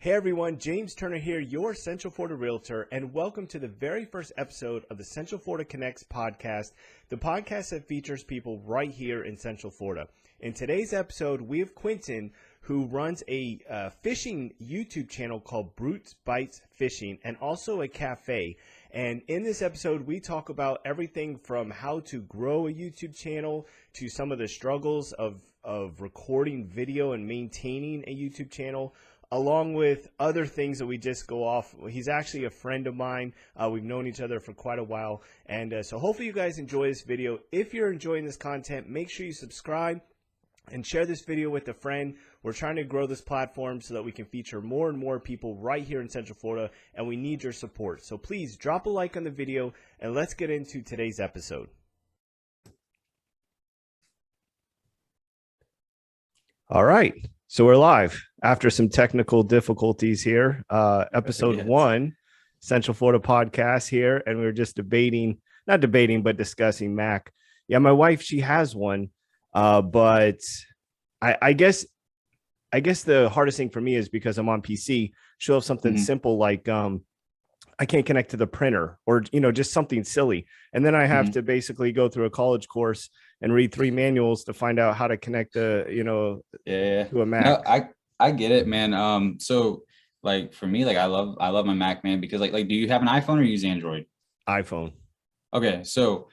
Hey everyone, James Turner here, your Central Florida Realtor, and welcome to the very first episode of the Central Florida Connects podcast, the podcast that features people right here in Central Florida. In today's episode, we have Quentin, who runs a fishing YouTube channel called Brute Bites Fishing, and also a cafe. And in this episode, we talk about everything from how to grow a YouTube channel to some of the struggles of recording video and maintaining a YouTube channel, along with other things that we just go off. He's actually a friend of mine. We've known each other for quite a while. And so hopefully you guys enjoy this video. If you're enjoying this content, make sure you subscribe and share this video with a friend. We're trying to grow this platform so that we can feature more and more people right here in Central Florida, and we need your support. So please drop a like on the video, and let's get into today's episode. All right. So we're live after some technical difficulties here. Episode 1, Central Florida podcast here. And we were just not debating, but discussing Mac. Yeah, my wife, she has one. But I guess the hardest thing for me is because I'm on PC, she'll have something simple like I can't connect to the printer, or just something silly. And then I have to basically go through a college course and read 3 manuals to find out how to connect to a Mac. No, I get it, man. So like for me, like I love my Mac, man, because like do you have an iPhone or use Android? iPhone. Okay, so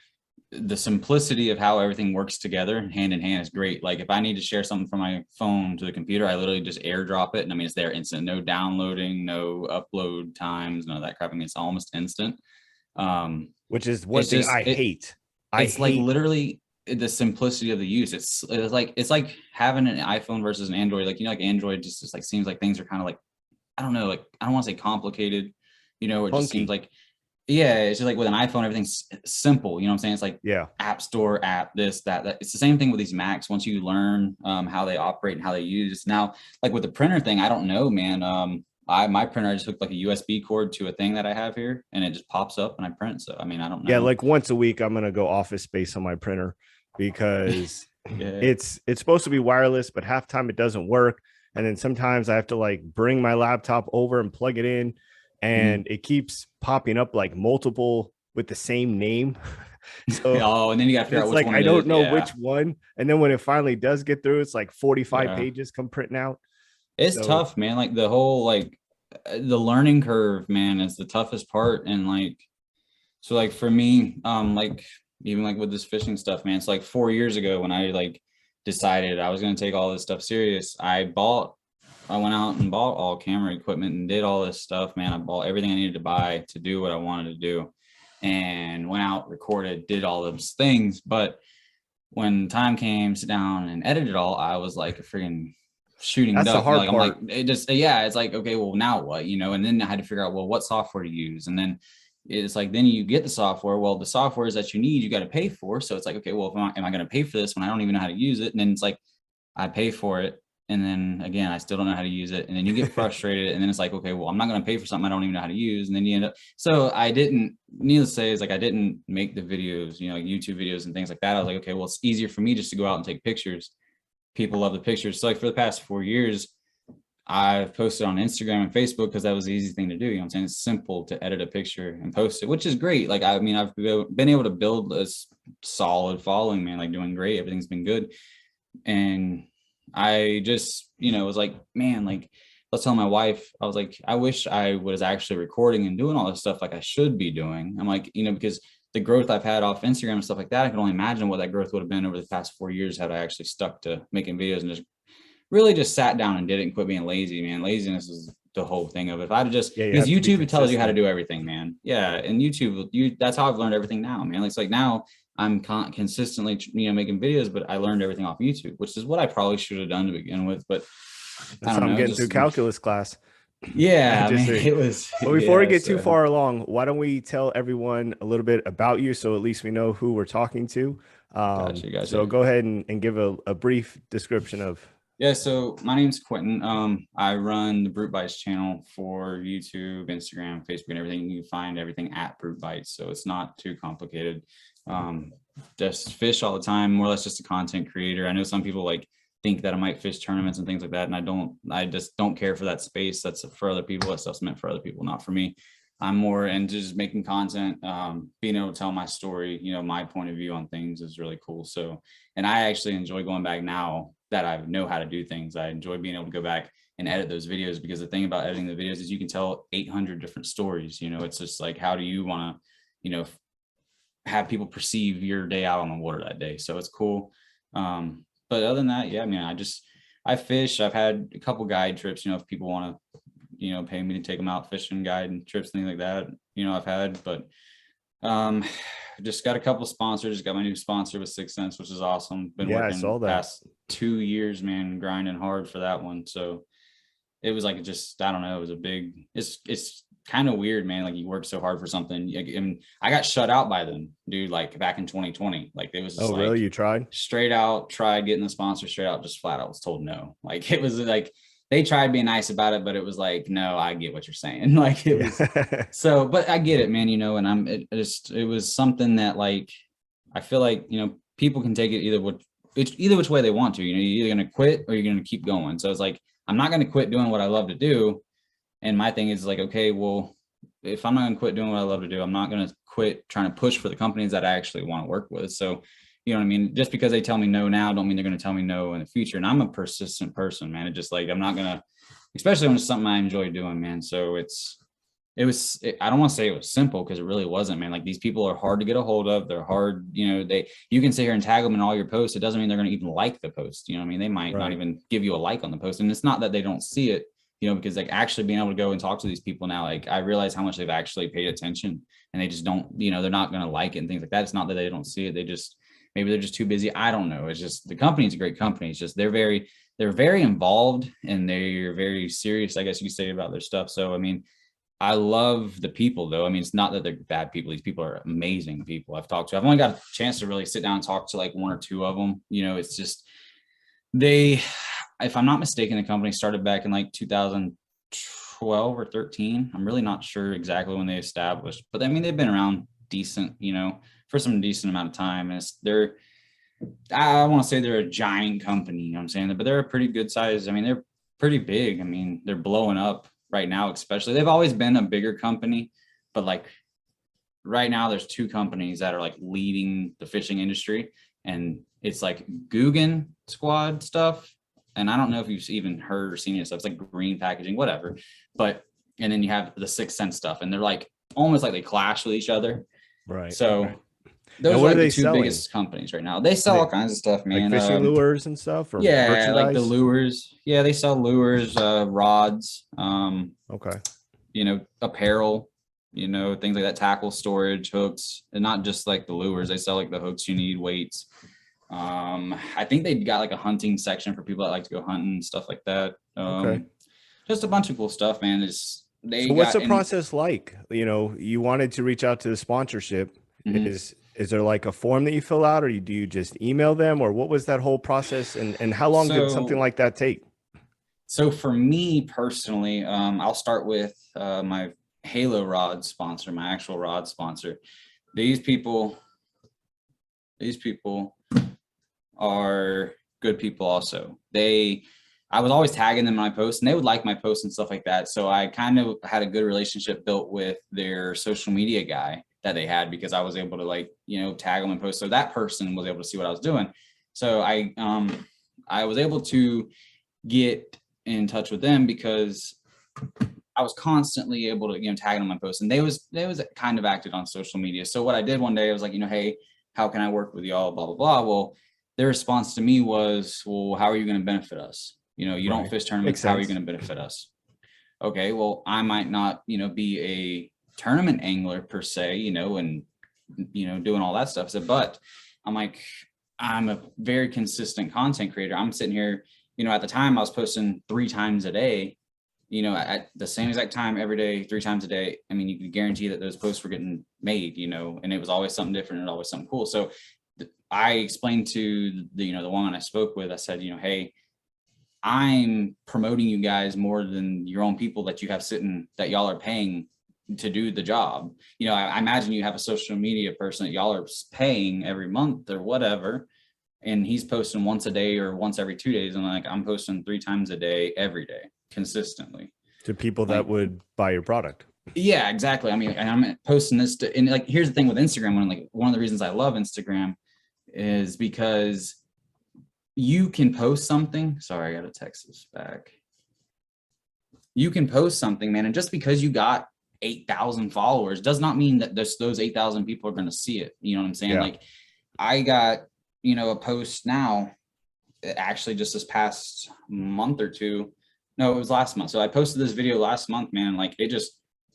the simplicity of how everything works together hand in hand is great. Like if I need to share something from my phone to the computer, I literally just airdrop it, and I mean it's there instant. No downloading, no upload times, none of that crap. I mean it's almost instant. Which is one thing I hate. It's like literally the simplicity of the use. It's like having an iPhone versus an Android. Like like Android just like seems like things are kind of like, I don't know, like I don't want to say complicated, it just seems like, yeah, it's just like with an iPhone, everything's simple. You know what I'm saying? It's like app store, app, this, that. It's the same thing with these Macs. Once you learn how they operate and how they use. Now, like with the printer thing, I don't know, man. My printer, I just hooked like a USB cord to a thing that I have here, and it just pops up and I print. So I mean, I don't know. Yeah, like once a week, I'm gonna go Office Space on my printer because it's supposed to be wireless, but half the time it doesn't work. And then sometimes I have to like bring my laptop over and plug it in. And it keeps popping up like multiple with the same name. So and then you got to figure out which one. I don't know which one. And then when it finally does get through, it's like 45 pages come printing out. It's tough, man. Like the whole the learning curve, man, is the toughest part. And so like for me, like even like with this fishing stuff, man, it's like 4 years ago when I decided I was going to take all this stuff serious. I went out and bought all camera equipment and did all this stuff, man. I bought everything I needed to buy to do what I wanted to do, and went out, recorded, did all those things. But when time came, sit down and edit it all, I was like a freaking shooting duck. That's the hard part. I'm like, it's like, okay, well now what, and then I had to figure out, well, what software to use. And then it's like, then you get the software. Well, the softwares that you need, you got to pay for. So it's like, okay, well, am I going to pay for this when I don't even know how to use it? And then it's like, I pay for it. And then again, I still don't know how to use it. And then you get frustrated. And then it's like, okay, well, I'm not going to pay for something I don't even know how to use. And then you end up, so needless to say, is like, I didn't make the videos, like YouTube videos and things like that. I was like, okay, well, it's easier for me just to go out and take pictures. People love the pictures. So like for the past 4 years, I've posted on Instagram and Facebook because that was the easy thing to do. You know what I'm saying? It's simple to edit a picture and post it, which is great. Like, I mean, I've been able to build a solid following, man, like doing great. Everything's been good. And I just, was like, man, like, let's tell my wife, I was like, I wish I was actually recording and doing all this stuff like I should be doing. I'm like, because the growth I've had off Instagram and stuff like that, I can only imagine what that growth would have been over the past 4 years had I actually stuck to making videos and just really just sat down and did it and quit being lazy, man. Laziness is the whole thing of it. If I'd have just, because YouTube, it tells you how to do everything, man. Yeah. And YouTube, that's how I've learned everything now, man. It's like now I'm consistently, making videos, but I learned everything off YouTube, which is what I probably should have done to begin with. But that's how I'm getting through calculus class. Yeah, I mean, it was. But before we get too far along, why don't we tell everyone a little bit about you, so at least we know who we're talking to. Gotcha. So go ahead and give a brief description of. Yeah, so my name's Quentin. I run the Brute Bites channel for YouTube, Instagram, Facebook, and everything. You can find everything at Brute Bites, so it's not too complicated. Just fish all the time, more or less just a content creator. I know some people like think that I might fish tournaments and things like that. And I just don't care for that space. That's for other people. That stuff's meant for other people, not for me. I'm more into just making content, being able to tell my story, you know, my point of view on things is really cool. So, and I actually enjoy going back now that I know how to do things. I enjoy being able to go back and edit those videos, because the thing about editing the videos is you can tell 800 different stories. You know, it's just like, how do you want to, you know, have people perceive your day out on the water that day? So it's cool. But other than that, yeah, I mean, I fish. I've had a couple guide trips, you know, if people want to, you know, pay me to take them out fishing, guide and trips, things like that, you know, I've had. But just got a couple of sponsors. Just got my new sponsor with 6 Cents, which is awesome. Been working I saw that. past 2 years, man, grinding hard for that one. So it was like, just, I don't know, it was a big, it's kind of weird, man. Like, you work so hard for something. And I got shut out by them, dude, like back in 2020. Like, it was just, oh, really? You tried? Straight out, tried getting the sponsor, straight out, just flat out was told no. Like, it was like, they tried being nice about it, but it was like, no, I get what you're saying. Like, it was so, but I get it, man, you know. And it was something that, like, I feel like, you know, people can take it either which way they want to. You know, you're either going to quit or you're going to keep going. So it's like, I'm not going to quit doing what I love to do. And my thing is like, okay, well, if I'm not going to quit doing what I love to do, I'm not going to quit trying to push for the companies that I actually want to work with. So, you know what I mean? Just because they tell me no now, don't mean they're going to tell me no in the future. And I'm a persistent person, man. It just, like, I'm not going to, especially when it's something I enjoy doing, man. So I don't want to say it was simple, because it really wasn't, man. Like, these people are hard to get a hold of. They're hard, you know, you can sit here and tag them in all your posts. It doesn't mean they're going to even like the post. You know what I mean? They might not even give you a like on the post. And it's not that they don't see it, you know, because, like, actually being able to go and talk to these people now, like, I realize how much they've actually paid attention, and they just don't, you know, they're not going to like it and things like that. It's not that they don't see it. They just, maybe they're just too busy. I don't know. It's just, the company's a great company. It's just, they're very involved, and they're very serious, I guess you could say, about their stuff. So, I mean, I love the people, though. I mean, it's not that they're bad people. These people are amazing people I've talked to. I've only got a chance to really sit down and talk to like 1 or 2 of them. You know, it's just, if I'm not mistaken, the company started back in like 2012 or 13. I'm really not sure exactly when they established, but I mean, they've been around decent, you know, for some decent amount of time. And I want to say they're a giant company, you know what I'm saying? But they're a pretty good size. I mean, they're pretty big. I mean, they're blowing up right now, especially. They've always been a bigger company, but like right now there's 2 companies that are like leading the fishing industry, and it's like Guggen Squad stuff. And I don't know if you've even heard or seen it stuff. It's like green packaging, whatever. But, and then you have the 6 Cents stuff, and they're like almost like they clash with each other. Right. So right. those what are like are they the 2 selling? biggest companies right now. They sell all kinds of stuff, man. Like fishing lures and stuff, or yeah, merchandise? like the lures. Yeah, they sell lures, rods, okay, you know, apparel, you know, things like that, tackle storage, hooks, and not just like the lures. They sell like the hooks you need, weights. I think they got like a hunting section for people that like to go hunting and stuff like that. okay. Just a bunch of cool stuff, man. So what's the process like? You know, you wanted to reach out to the sponsorship. Mm-hmm. Is there like a form that you fill out, or do you just email them, or what was that whole process, and how long did something like that take? So for me personally, I'll start with my Halo rod sponsor, my actual rod sponsor. These people are good people also. I was always tagging them in my posts, and they would like my posts and stuff like that. So I kind of had a good relationship built with their social media guy that they had, because I was able to, like, you know, tag them and post. So that person was able to see what I was doing. So I was able to get in touch with them, because I was constantly able to, you know, tag them on my posts, and they was kind of active on social media. So what I did one day, I was like, you know, hey, how can I work with y'all? Blah, blah, blah. Well, their response to me was, well, how are you going to benefit us? You know, you don't fish tournaments. How are you going to benefit us? Okay, well, I might not, you know, be a tournament angler per se, you know, and, you know, doing all that stuff. So, but I'm like, I'm a very consistent content creator. I'm sitting here, you know, at the time I was posting 3 times a day, you know, at the same exact time every day, 3 times a day. I mean, you can guarantee that those posts were getting made, you know, and it was always something different and always something cool. So I explained to the, you know, the woman I spoke with, I said, you know, hey, I'm promoting you guys more than your own people that you have sitting, that y'all are paying to do the job. You know, I imagine you have a social media person that y'all are paying every month or whatever. and he's posting once a day or once every 2 days. And like, I'm posting 3 times a day, every day, consistently. To people that would buy your product. Yeah, exactly. I mean, and I'm posting this to, and like, here's the thing with Instagram. One of the reasons I love Instagram is because you can post something. Sorry, I got to text this back. You can post something, man. And just because you got 8,000 followers does not mean that those 8,000 people are going to see it. You know what I'm saying? Yeah. Like, I got, a post now, actually just this past month or two. No, it was last month. So I posted this video last month, man. Like, it just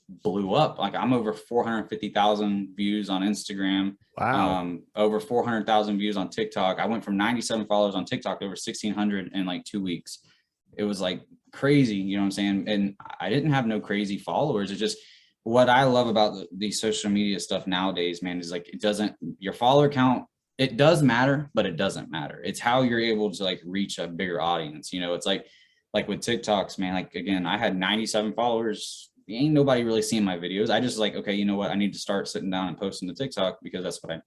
blew up. Like, I'm over 450,000 views on Instagram. Wow. Over 400,000 views on TikTok. I went from 97 followers on TikTok to over 1,600 in like 2 weeks. It was like crazy, you know what I'm saying? And I didn't have no crazy followers. It's just, what I love about the social media stuff nowadays, man, is like, your follower count, it does matter, but it doesn't matter. It's how you're able to like reach a bigger audience. It's like with TikToks, man, like, again, I had 97 followers. Ain't nobody really seeing my videos. I just like, okay, you know what? I need to start sitting down and posting to TikTok, because that's what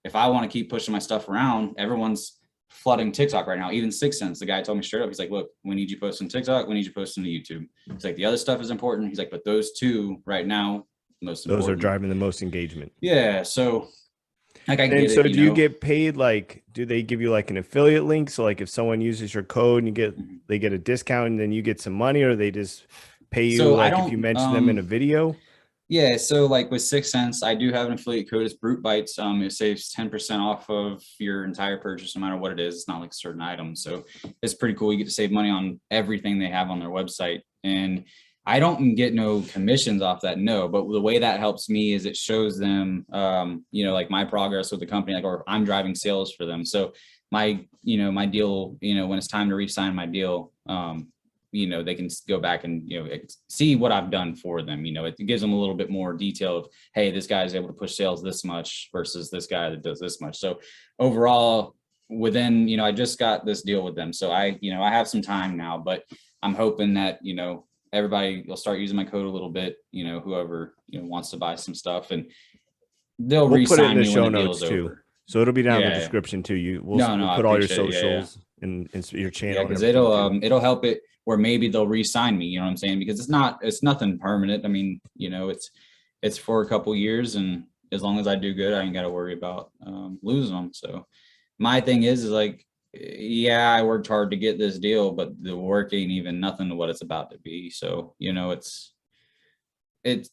if I want to keep pushing my stuff around, everyone's flooding TikTok right now. Even 6 Cents, the guy told me straight up, he's like, look, we need you posting TikTok. We need you posting to YouTube. He's like, the other stuff is important. He's like, but those two right now, most important. Those are driving the most engagement. Yeah. So like, do you get paid? Like, do they give you like an affiliate link? So like, if someone uses your code and they get a discount, and then you get some money, or they just pay you if you mention them in a video? Yeah, so like with 6 Cents, I do have an affiliate code. It's Brute Bites. It saves 10% off of your entire purchase, no matter what it is. It's not like certain items, so it's pretty cool. You get to save money on everything they have on their website, and I don't get no commissions off that, no. But the way that helps me is it shows them, like my progress with the company, like, or I'm driving sales for them. So my deal, when it's time to re-sign my deal, they can go back and, see what I've done for them. It gives them a little bit more detail of, hey, this guy is able to push sales this much versus this guy that does this much. So overall, within, I just got this deal with them. So I have some time now, but I'm hoping that, everybody will start using my code a little bit, whoever, wants to buy some stuff, and they'll re-sign me when the deal's over. So it'll be down in the description too. We'll put all your socials and your channel. Yeah, because it'll help it where maybe they'll re-sign me. You know what I'm saying? Because it's nothing permanent. I mean, it's for a couple years, and as long as I do good, I ain't got to worry about losing them. So my thing is like, yeah, I worked hard to get this deal, but the work ain't even nothing to what it's about to be. So it's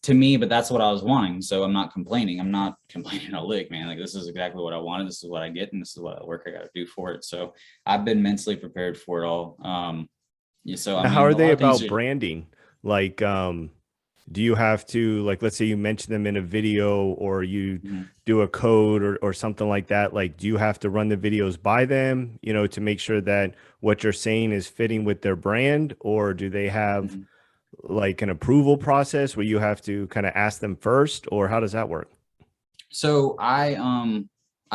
to me, but that's what I was wanting. So I'm not complaining. I'm not complaining a lick, man. Like, this is exactly what I wanted. This is what I get, and this is what work I got to do for it. So I've been mentally prepared for it all. So how are they about branding? Like, do you have to, like, let's say you mention them in a video, or you do a code or something like that. Like, do you have to run the videos by them, to make sure that what you're saying is fitting with their brand? Or do they have like an approval process where you have to kind of ask them first, or how does that work? So I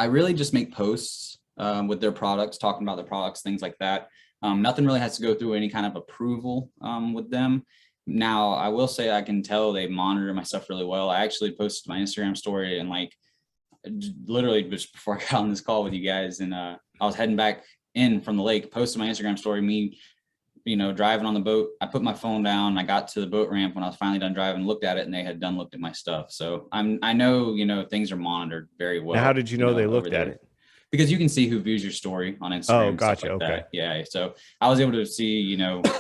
really just make posts with their products, talking about their products, things like that. Nothing really has to go through any kind of approval with them. Now, I will say I can tell they monitor my stuff really well. I actually posted my Instagram story, and like literally just before I got on this call with you guys, and I was heading back in from the lake, posted my Instagram story, me, driving on the boat. I put my phone down, I got to the boat ramp when I was finally done driving, looked at it, and they had looked at my stuff. So I know, things are monitored very well. Now, how did you know they looked at it? Because you can see who views your story on Instagram. Oh, gotcha. Like okay. That. Yeah. So I was able to see,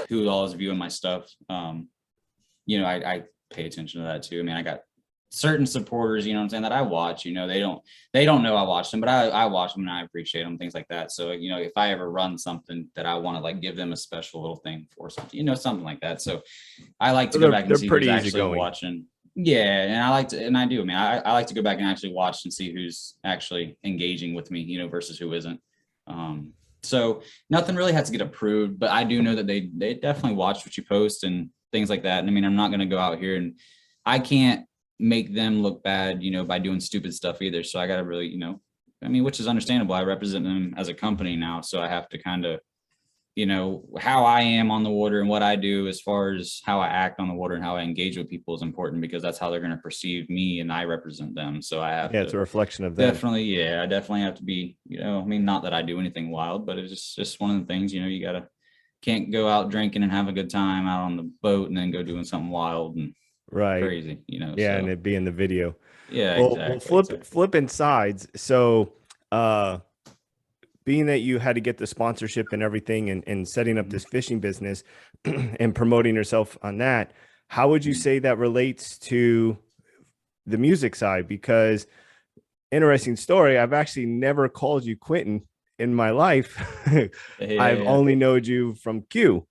who all is viewing my stuff. I pay attention to that too. I mean, I got certain supporters, what I'm saying, that I watch, they don't know I watch them, but I watch them and I appreciate them, things like that. So, if I ever run something that I want to like give them a special little thing for something, something like that. So I like to go back and see who's actually watching. Yeah. And I do. I mean, I like to go back and actually watch and see who's actually engaging with me, versus who isn't. So nothing really has to get approved, but I do know that they definitely watch what you post and things like that. And I mean, I'm not going to go out here and I can't make them look bad, by doing stupid stuff either. So I got to really, which is understandable. I represent them as a company now. So I have to kind of, you know, how I am on the water and what I do as far as how I act on the water and how I engage with people is important, because that's how they're going to perceive me and I represent them. So I have Yeah, to it's a reflection of them. definitely, yeah, I definitely have to be, you know, I mean, not that I do anything wild, but it's just one of the things, you know, can't go out drinking and have a good time out on the boat and then go doing something wild and Right. crazy, you know. Yeah, and So it be in the video. yeah, Well, exactly. flipping sides. So, being that you had to get the sponsorship and everything, and setting up Mhm. this fishing business and promoting yourself on that, how would you Mhm. say that relates to the music side? Because interesting story, I've actually never called you Quentin in my life. I've Yeah, only known you from Q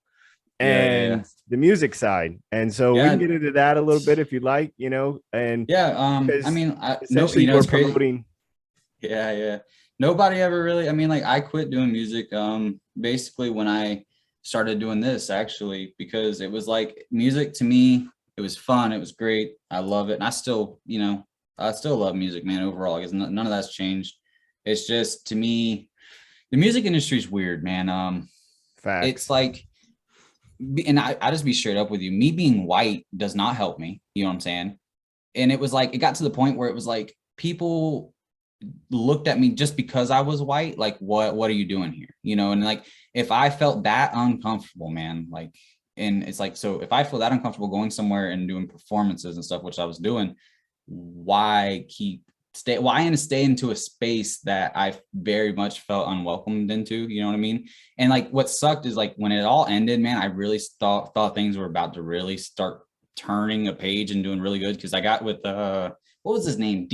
yeah, yeah, yeah, and the music side. And so we can yeah, get into that a little bit if you'd like, you know, and yeah. I because mean, no, essentially you know, we're it's crazy. promoting. Yeah, yeah. Nobody ever really, I mean, like I quit doing music basically when I started doing this, actually, because it was like music to me, it was fun, it was great. I love it. And I still, you know, I still love music, man, overall, because none of that's changed. It's just, to me, the music industry is weird, man. It's Facts. like, and I just be straight up with you. Me being white does not help me. You know what I'm saying? And it was like, it got to the point where it was like people looked at me just because I was white, like, what are you doing here? You know, and like if I felt that uncomfortable, man, like, and it's like, so if I feel that uncomfortable going somewhere and doing performances and stuff, which I was doing, why stay into a space that I very much felt unwelcomed into, you know what I mean? And like what sucked is like when it all ended, man, I really thought things were about to really start turning a page and doing really good, because I got with what was his name?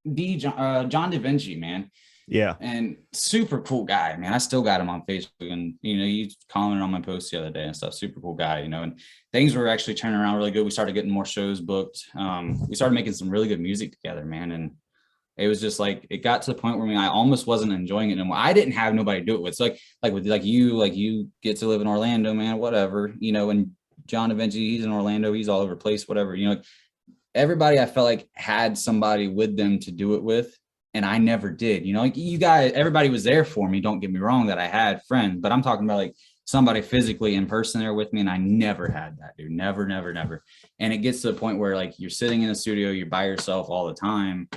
John Da Vinci, man. Yeah. And super cool guy, man. I still got him on Facebook, and you know, he commented on my post the other day and stuff. Super cool guy, you know. And things were actually turning around really good. We started getting more shows booked. We started making some really good music together, man. And it was just like it got to the point where I almost wasn't enjoying it anymore. I didn't have nobody to do it with. So like you get to live in Orlando, man. Whatever, you know. And John Da Vinci, he's in Orlando. He's all over the place. Whatever, you know. Everybody I felt like had somebody with them to do it with, and I never did. You know, like you guys, everybody was there for me, don't get me wrong, that I had friends, but I'm talking about like somebody physically in person there with me, and I never had that, dude. Never, never, never. And it gets to the point where like you're sitting in the studio, you're by yourself all the time,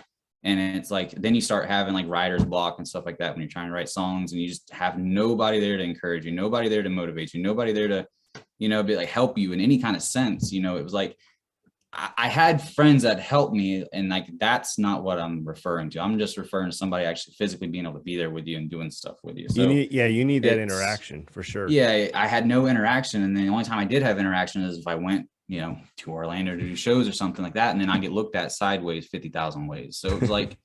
and it's like then you start having like writer's block and stuff like that when you're trying to write songs, and you just have nobody there to encourage you, nobody there to motivate you, nobody there to, you know, be like help you in any kind of sense. You know, it was like I had friends that helped me, and like that's not what I'm referring to. I'm just referring to somebody actually physically being able to be there with you and doing stuff with you. So You need that it's, interaction for sure. yeah, I had no interaction, and the only time I did have interaction is if I went, you know, to Orlando to do shows or something like that, and then I get looked at sideways 50,000 ways. So it was like,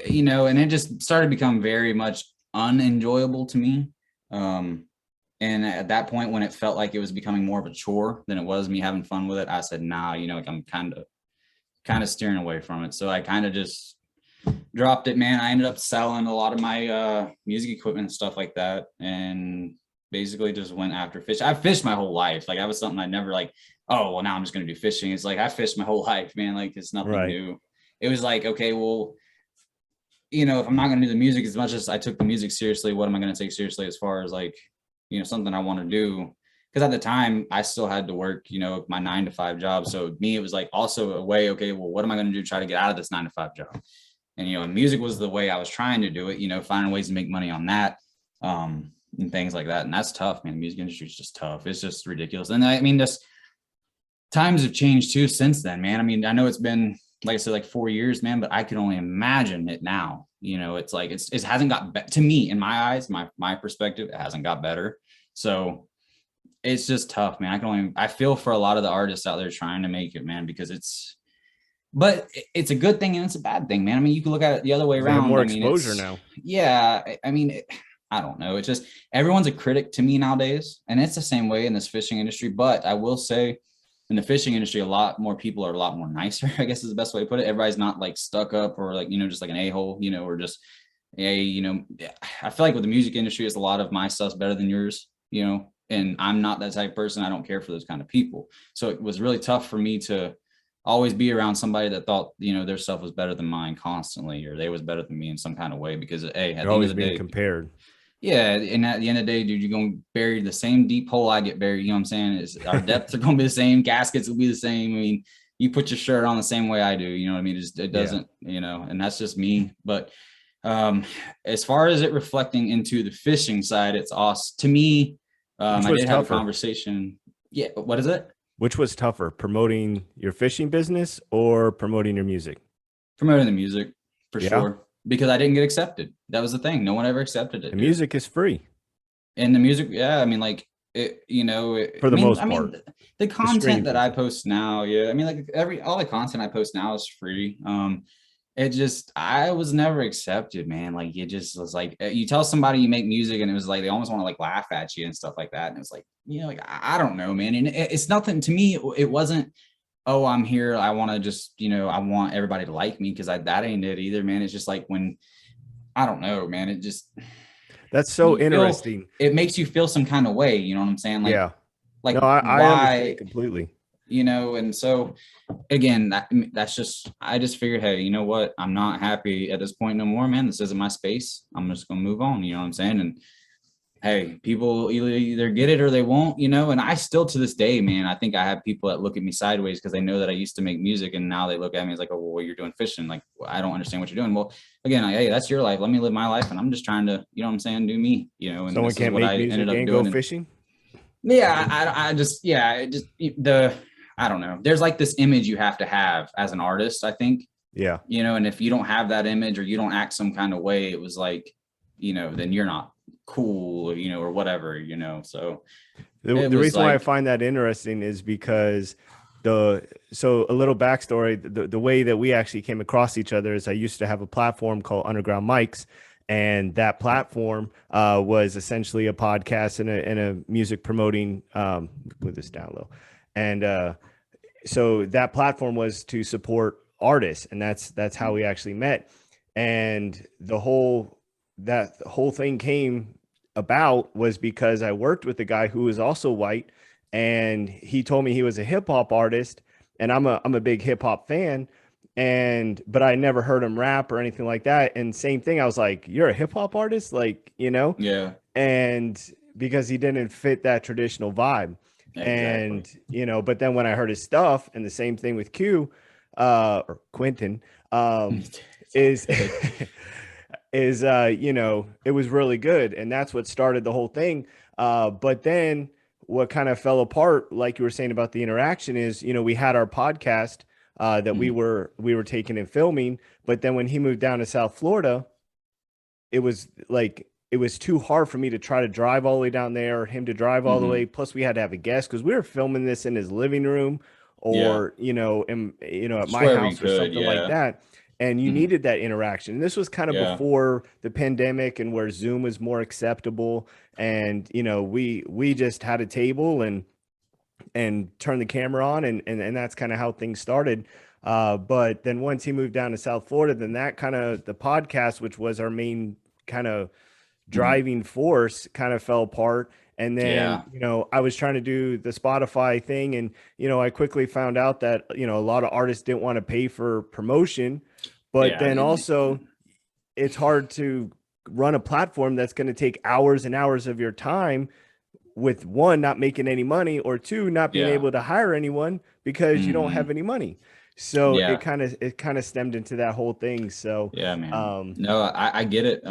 you know, and it just started to become very much unenjoyable to me. And at that point, when it felt like it was becoming more of a chore than it was me having fun with it, I said, nah, you know, like I'm kind of steering away from it. So I kind of just dropped it, man. I ended up selling a lot of my music equipment and stuff like that, and basically just went after fish. I fished my whole life. Like that was something I never like, oh, well, now I'm just gonna do fishing. It's like I fished my whole life, man. Like it's nothing Right. new. It was like, okay, well, you know, if I'm not gonna do the music as much as I took the music seriously, what am I gonna take seriously as far as like, you know, something I want to do? Because at the time I still had to work, you know, my 9 to 5 job. So me, it was like also a way, okay, well, what am I going to do to try to get out of this 9 to 5 job? And, you know, and music was the way I was trying to do it, you know, finding ways to make money on that, and things like that. And that's tough, man. The music industry is just tough. It's just ridiculous. And I mean, just times have changed too since then, man. I mean, I know it's been, like I said, like 4 years, man, but I can only imagine it now. You know, it's like, it hasn't got to me in my eyes, my perspective, it hasn't got better. So it's just tough, man. I feel for a lot of the artists out there trying to make it, man, because but it's a good thing and it's a bad thing, man. I mean, you can look at it the other way They have around. more I mean, exposure now. yeah, I mean, I don't know. It's just, everyone's a critic to me nowadays. And it's the same way in this fishing industry. But I will say, in the fishing industry, a lot more people are a lot more nicer, I guess is the best way to put it. Everybody's not like stuck up or like, you know, just like an a-hole, you know, or just, you know, I feel like with the music industry, it's a lot of my stuff's better than yours, you know, and I'm not that type of person. I don't care for those kind of people. So it was really tough for me to always be around somebody that thought, you know, their stuff was better than mine constantly, or they was better than me in some kind of way, because hey, at You're the end of always the being day, compared. Yeah, and at the end of the day, dude, you're going to bury the same deep hole I get buried. You know what I'm saying? Our depths are going to be the same. Gaskets will be the same. I mean, you put your shirt on the same way I do. You know what I mean? It doesn't, you know, and that's just me. But as far as it reflecting into the fishing side, it's awesome. To me, I did have a conversation. Yeah. What is it? Which was tougher, promoting your fishing business or promoting your music? Promoting the music, for sure. Because I didn't get accepted. That was the thing. No one ever accepted it. The music is free. And the music, yeah, I mean, like, it, you know, for the most part. I mean, the content that I post now, yeah, I mean, like all the content I post now is free. It just, I was never accepted, man. Like, it just was like, you tell somebody you make music and it was like, they almost want to like laugh at you and stuff like that. And it's like, you know, like, I don't know, man. And it's nothing to me. It wasn't, oh, I'm here, I want to just, you know, I want everybody to like me, because that ain't it either, man. It's just like, when, I don't know, man, it just, that's so interesting. It makes you feel some kind of way, you know what I'm saying? Like, yeah, like, no, I understand completely. You know, and so again, that's just, I just figured, hey, you know what, I'm not happy at this point no more, man. This isn't my space. I'm just gonna move on, you know what I'm saying? And hey, people either get it or they won't, you know. And I still, to this day, man, I think I have people that look at me sideways because they know that I used to make music, and now they look at me as like, oh, well, you're doing fishing. Like, well, I don't understand what you're doing. Well, again, hey, that's your life. Let me live my life, and I'm just trying to, you know what I'm saying, do me, you know. And someone can't make music and go fishing. Yeah, I just, yeah, it just I don't know. There's like this image you have to have as an artist, I think. Yeah. You know, and if you don't have that image or you don't act some kind of way, it was like, you know, then you're not cool, you know, or whatever, you know. So the reason why I find that interesting is because so a little backstory, the way that we actually came across each other is I used to have a platform called Underground Mics, and that platform was essentially a podcast and a music promoting, move this down low. And so that platform was to support artists, and that's how we actually met. And the whole thing came about was because I worked with a guy who was also white, and he told me he was a hip hop artist, and I'm a big hip hop fan, but I never heard him rap or anything like that. And same thing, I was like, you're a hip hop artist, like, you know? Yeah. And because he didn't fit that traditional vibe. Exactly. And, you know, but then when I heard his stuff, and the same thing with Q, or Quentin, is you know, it was really good. And that's what started the whole thing. But then what kind of fell apart, like you were saying about the interaction, is, you know, we had our podcast that we were taking and filming, but then when he moved down to South Florida, it was too hard for me to try to drive all the way down there, or him to drive all the way. Plus we had to have a guest, because we were filming this in his living room, or you know, at my house or something like that. And you needed that interaction. And this was kind of before the pandemic, and where Zoom was more acceptable. And, you know, we just had a table and turned the camera on, and that's kind of how things started. But then once he moved down to South Florida, then that kind of, the podcast, which was our main kind of driving force, kind of fell apart. And then, you know, I was trying to do the Spotify thing, and, you know, I quickly found out that, you know, a lot of artists didn't want to pay for promotion, but then also it's hard to run a platform that's going to take hours and hours of your time, with one, not making any money, or two, not being able to hire anyone because you don't have any money. So it kind of stemmed into that whole thing. So yeah, man. No, I get it.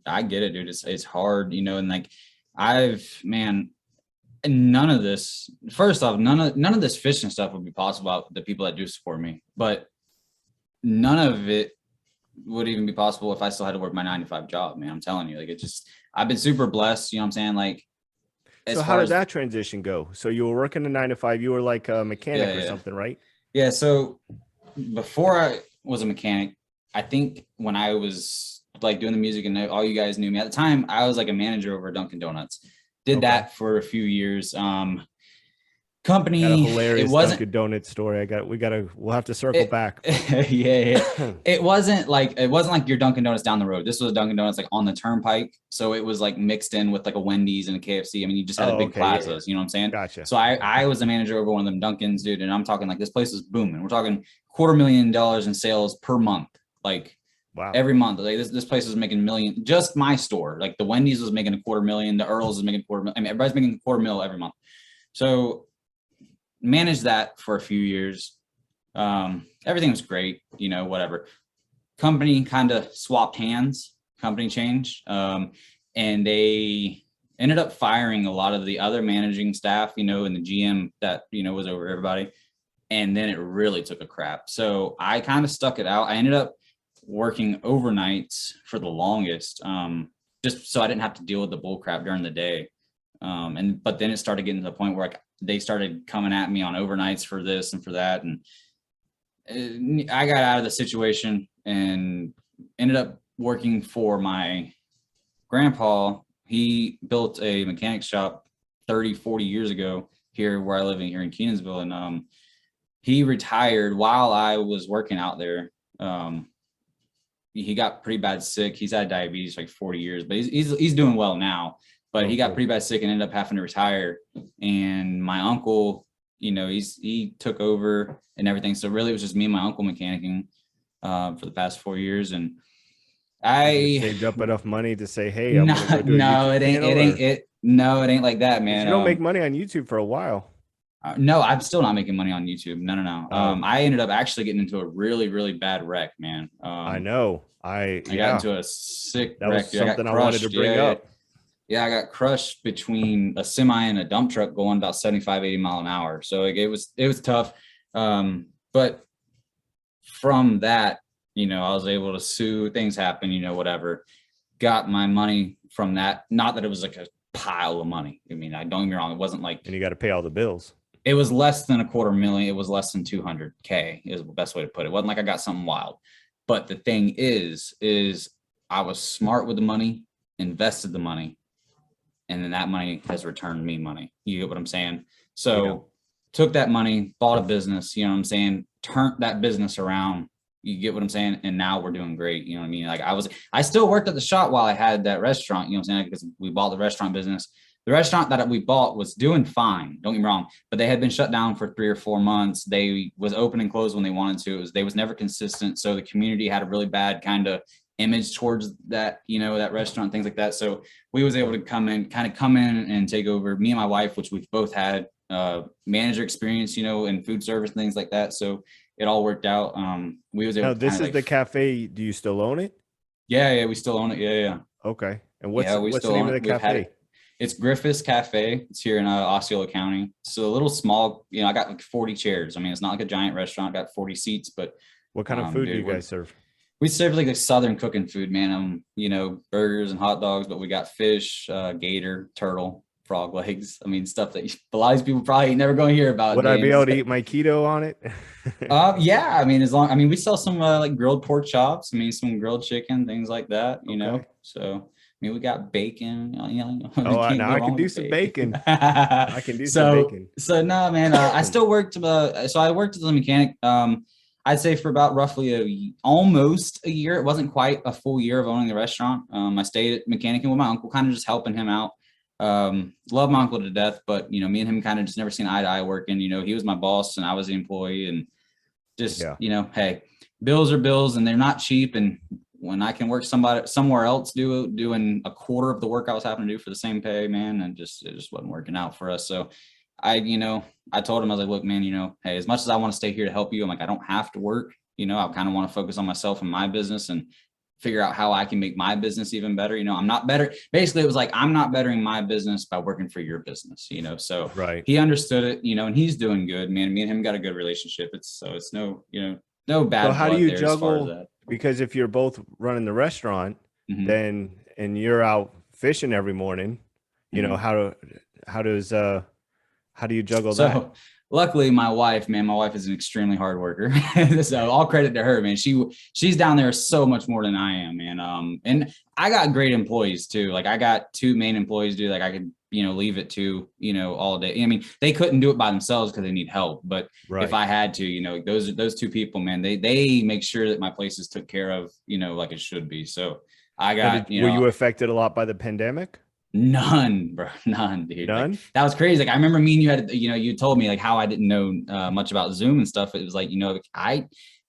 I get it, dude. It's hard, you know, and like none of this, first off, none of this fishing stuff would be possible without the people that do support me, but none of it would even be possible if I still had to work my 9-to-5 job, man. I'm telling you, like, it just, I've been super blessed, you know what I'm saying? Like, so how did that transition go? So you were working a 9-to-5, you were like a mechanic or something, right? Yeah. So before I was a mechanic, I think when I was like doing the music and all you guys knew me at the time, I was like a manager over Dunkin' Donuts. Did that for a few years. Company, got a hilarious Dunkin' Donuts story. We'll have to circle back. It wasn't like your Dunkin' Donuts down the road. This was a Dunkin' Donuts like on the turnpike. So it was like mixed in with like a Wendy's and a KFC. I mean, you just had big plazas, you know what I'm saying? Gotcha. So I was the manager over one of them Dunkin's, dude. And I'm talking like this place is booming. We're talking $250,000 in sales per month. Like Wow. every month. Like this place was making million, just my store. Like the Wendy's was making $250,000, the Earl's was making $250,000. I mean, everybody's making $250,000 every month. So managed that for a few years. Everything was great, you know, whatever. Company kind of swapped hands, company changed. And they ended up firing a lot of the other managing staff, you know, and the GM that, you know, was over everybody. And then it really took a crap. So I kind of stuck it out. I ended up working overnights for the longest, just so I didn't have to deal with the bull crap during the day. But then it started getting to the point where they started coming at me on overnights for this and for that. And I got out of the situation and ended up working for my grandpa. He built a mechanic shop 30, 40 years ago here where I live here in Kenansville. And he retired while I was working out there. He got pretty bad sick. He's had diabetes for like 40 years, but he's doing well now. But he got pretty bad sick and ended up having to retire. And my uncle, you know, he took over and everything. So really it was just me and my uncle mechanicking for the past 4 years. And I saved up enough money to say, hey, I'm gonna go do a YouTube channel, it ain't like that, man. You don't make money on YouTube for a while. No, I'm still not making money on YouTube. No. I ended up actually getting into a really, really bad wreck, man. I know. I got into a sick that wreck. was something I wanted to bring up. Yeah, I got crushed between a semi and a dump truck going about 75, 80 mile an hour. So it was tough. But from that, you know, I was able to sue, things happen, you know, whatever. Got my money from that. Not that it was like a pile of money. I mean, don't get me wrong. It wasn't like, and you got to pay all the bills. It was less than $250,000. It was less than 200K is the best way to put it. It wasn't like I got something wild. But the thing is I was smart with the money, invested the money, and then that money has returned me money. You get what I'm saying? So took that money, bought a business, you know what I'm saying? Turned that business around. You get what I'm saying? And now we're doing great. You know what I mean? Like I still worked at the shop while I had that restaurant, you know what I'm saying? Because we bought the restaurant business. The restaurant that we bought was doing fine. Don't get me wrong, but they had been shut down for 3 or 4 months. They was open and closed when they wanted to. They was never consistent. So the community had a really bad kind of image towards that, you know, that restaurant, things like that. So we was able to come in and take over. Me and my wife, which we've both had manager experience, you know, in food service, things like that. So it all worked out. We was able. Now, this is the cafe. Do you still own it? Yeah, we still own it. Yeah. Okay. And what's the name of the cafe? It's Griffins Cafe. It's here in Osceola County. So a little small, you know, I got like 40 chairs. I mean, it's not like a giant restaurant. I got 40 seats, but what kind of food do you guys serve? We serve like Southern cooking food, man. You know, burgers and hot dogs, but we got fish, gator, turtle, frog legs. I mean, stuff that a lot of these people probably ain't never going to hear about. Would I be able to eat my keto on it? Yeah. I mean, we sell some like grilled pork chops. I mean, some grilled chicken, things like that, you know, so. I mean, we got bacon. You know, now I can do some bacon. I can do some bacon. So no, man. I still worked. So I worked as a mechanic. I'd say for about roughly almost a year. It wasn't quite a full year of owning the restaurant. I stayed mechanicking with my uncle, kind of just helping him out. Love my uncle to death, but you know, me and him kind of just never seen eye to eye working. You know, he was my boss and I was the employee, and just you know, hey, bills are bills, and they're not cheap. And when I can work somewhere else doing a quarter of the work I was having to do for the same pay, man, and it just wasn't working out for us. So I told him, I was like, look, man, you know, hey, as much as I want to stay here to help you, I'm like, I don't have to work. You know, I kind of want to focus on myself and my business and figure out how I can make my business even better. You know, I'm not better. Basically, it was like, I'm not bettering my business by working for your business, you know? So he understood it, you know, and he's doing good, man. Me and him got a good relationship. It's no, you know, no bad. So how do you juggle? Because if you're both running the restaurant, then, and you're out fishing every morning, you know, how do you juggle that? Luckily, my wife is an extremely hard worker. So all credit to her, man. She's down there so much more than I am, man. And I got great employees too. Like I got 2 main employees, dude. Like I could, you know, leave it to, you know, all day. I mean, they couldn't do it by themselves because they need help. But if I had to, you know, those 2 people, man, they make sure that my place is took care of, you know, like it should be. So I got, were you affected a lot by the pandemic? None, bro. None, dude. None? Like, that was crazy. Like I remember me and you had, you know, you told me like how I didn't know much about Zoom and stuff. It was like, you know,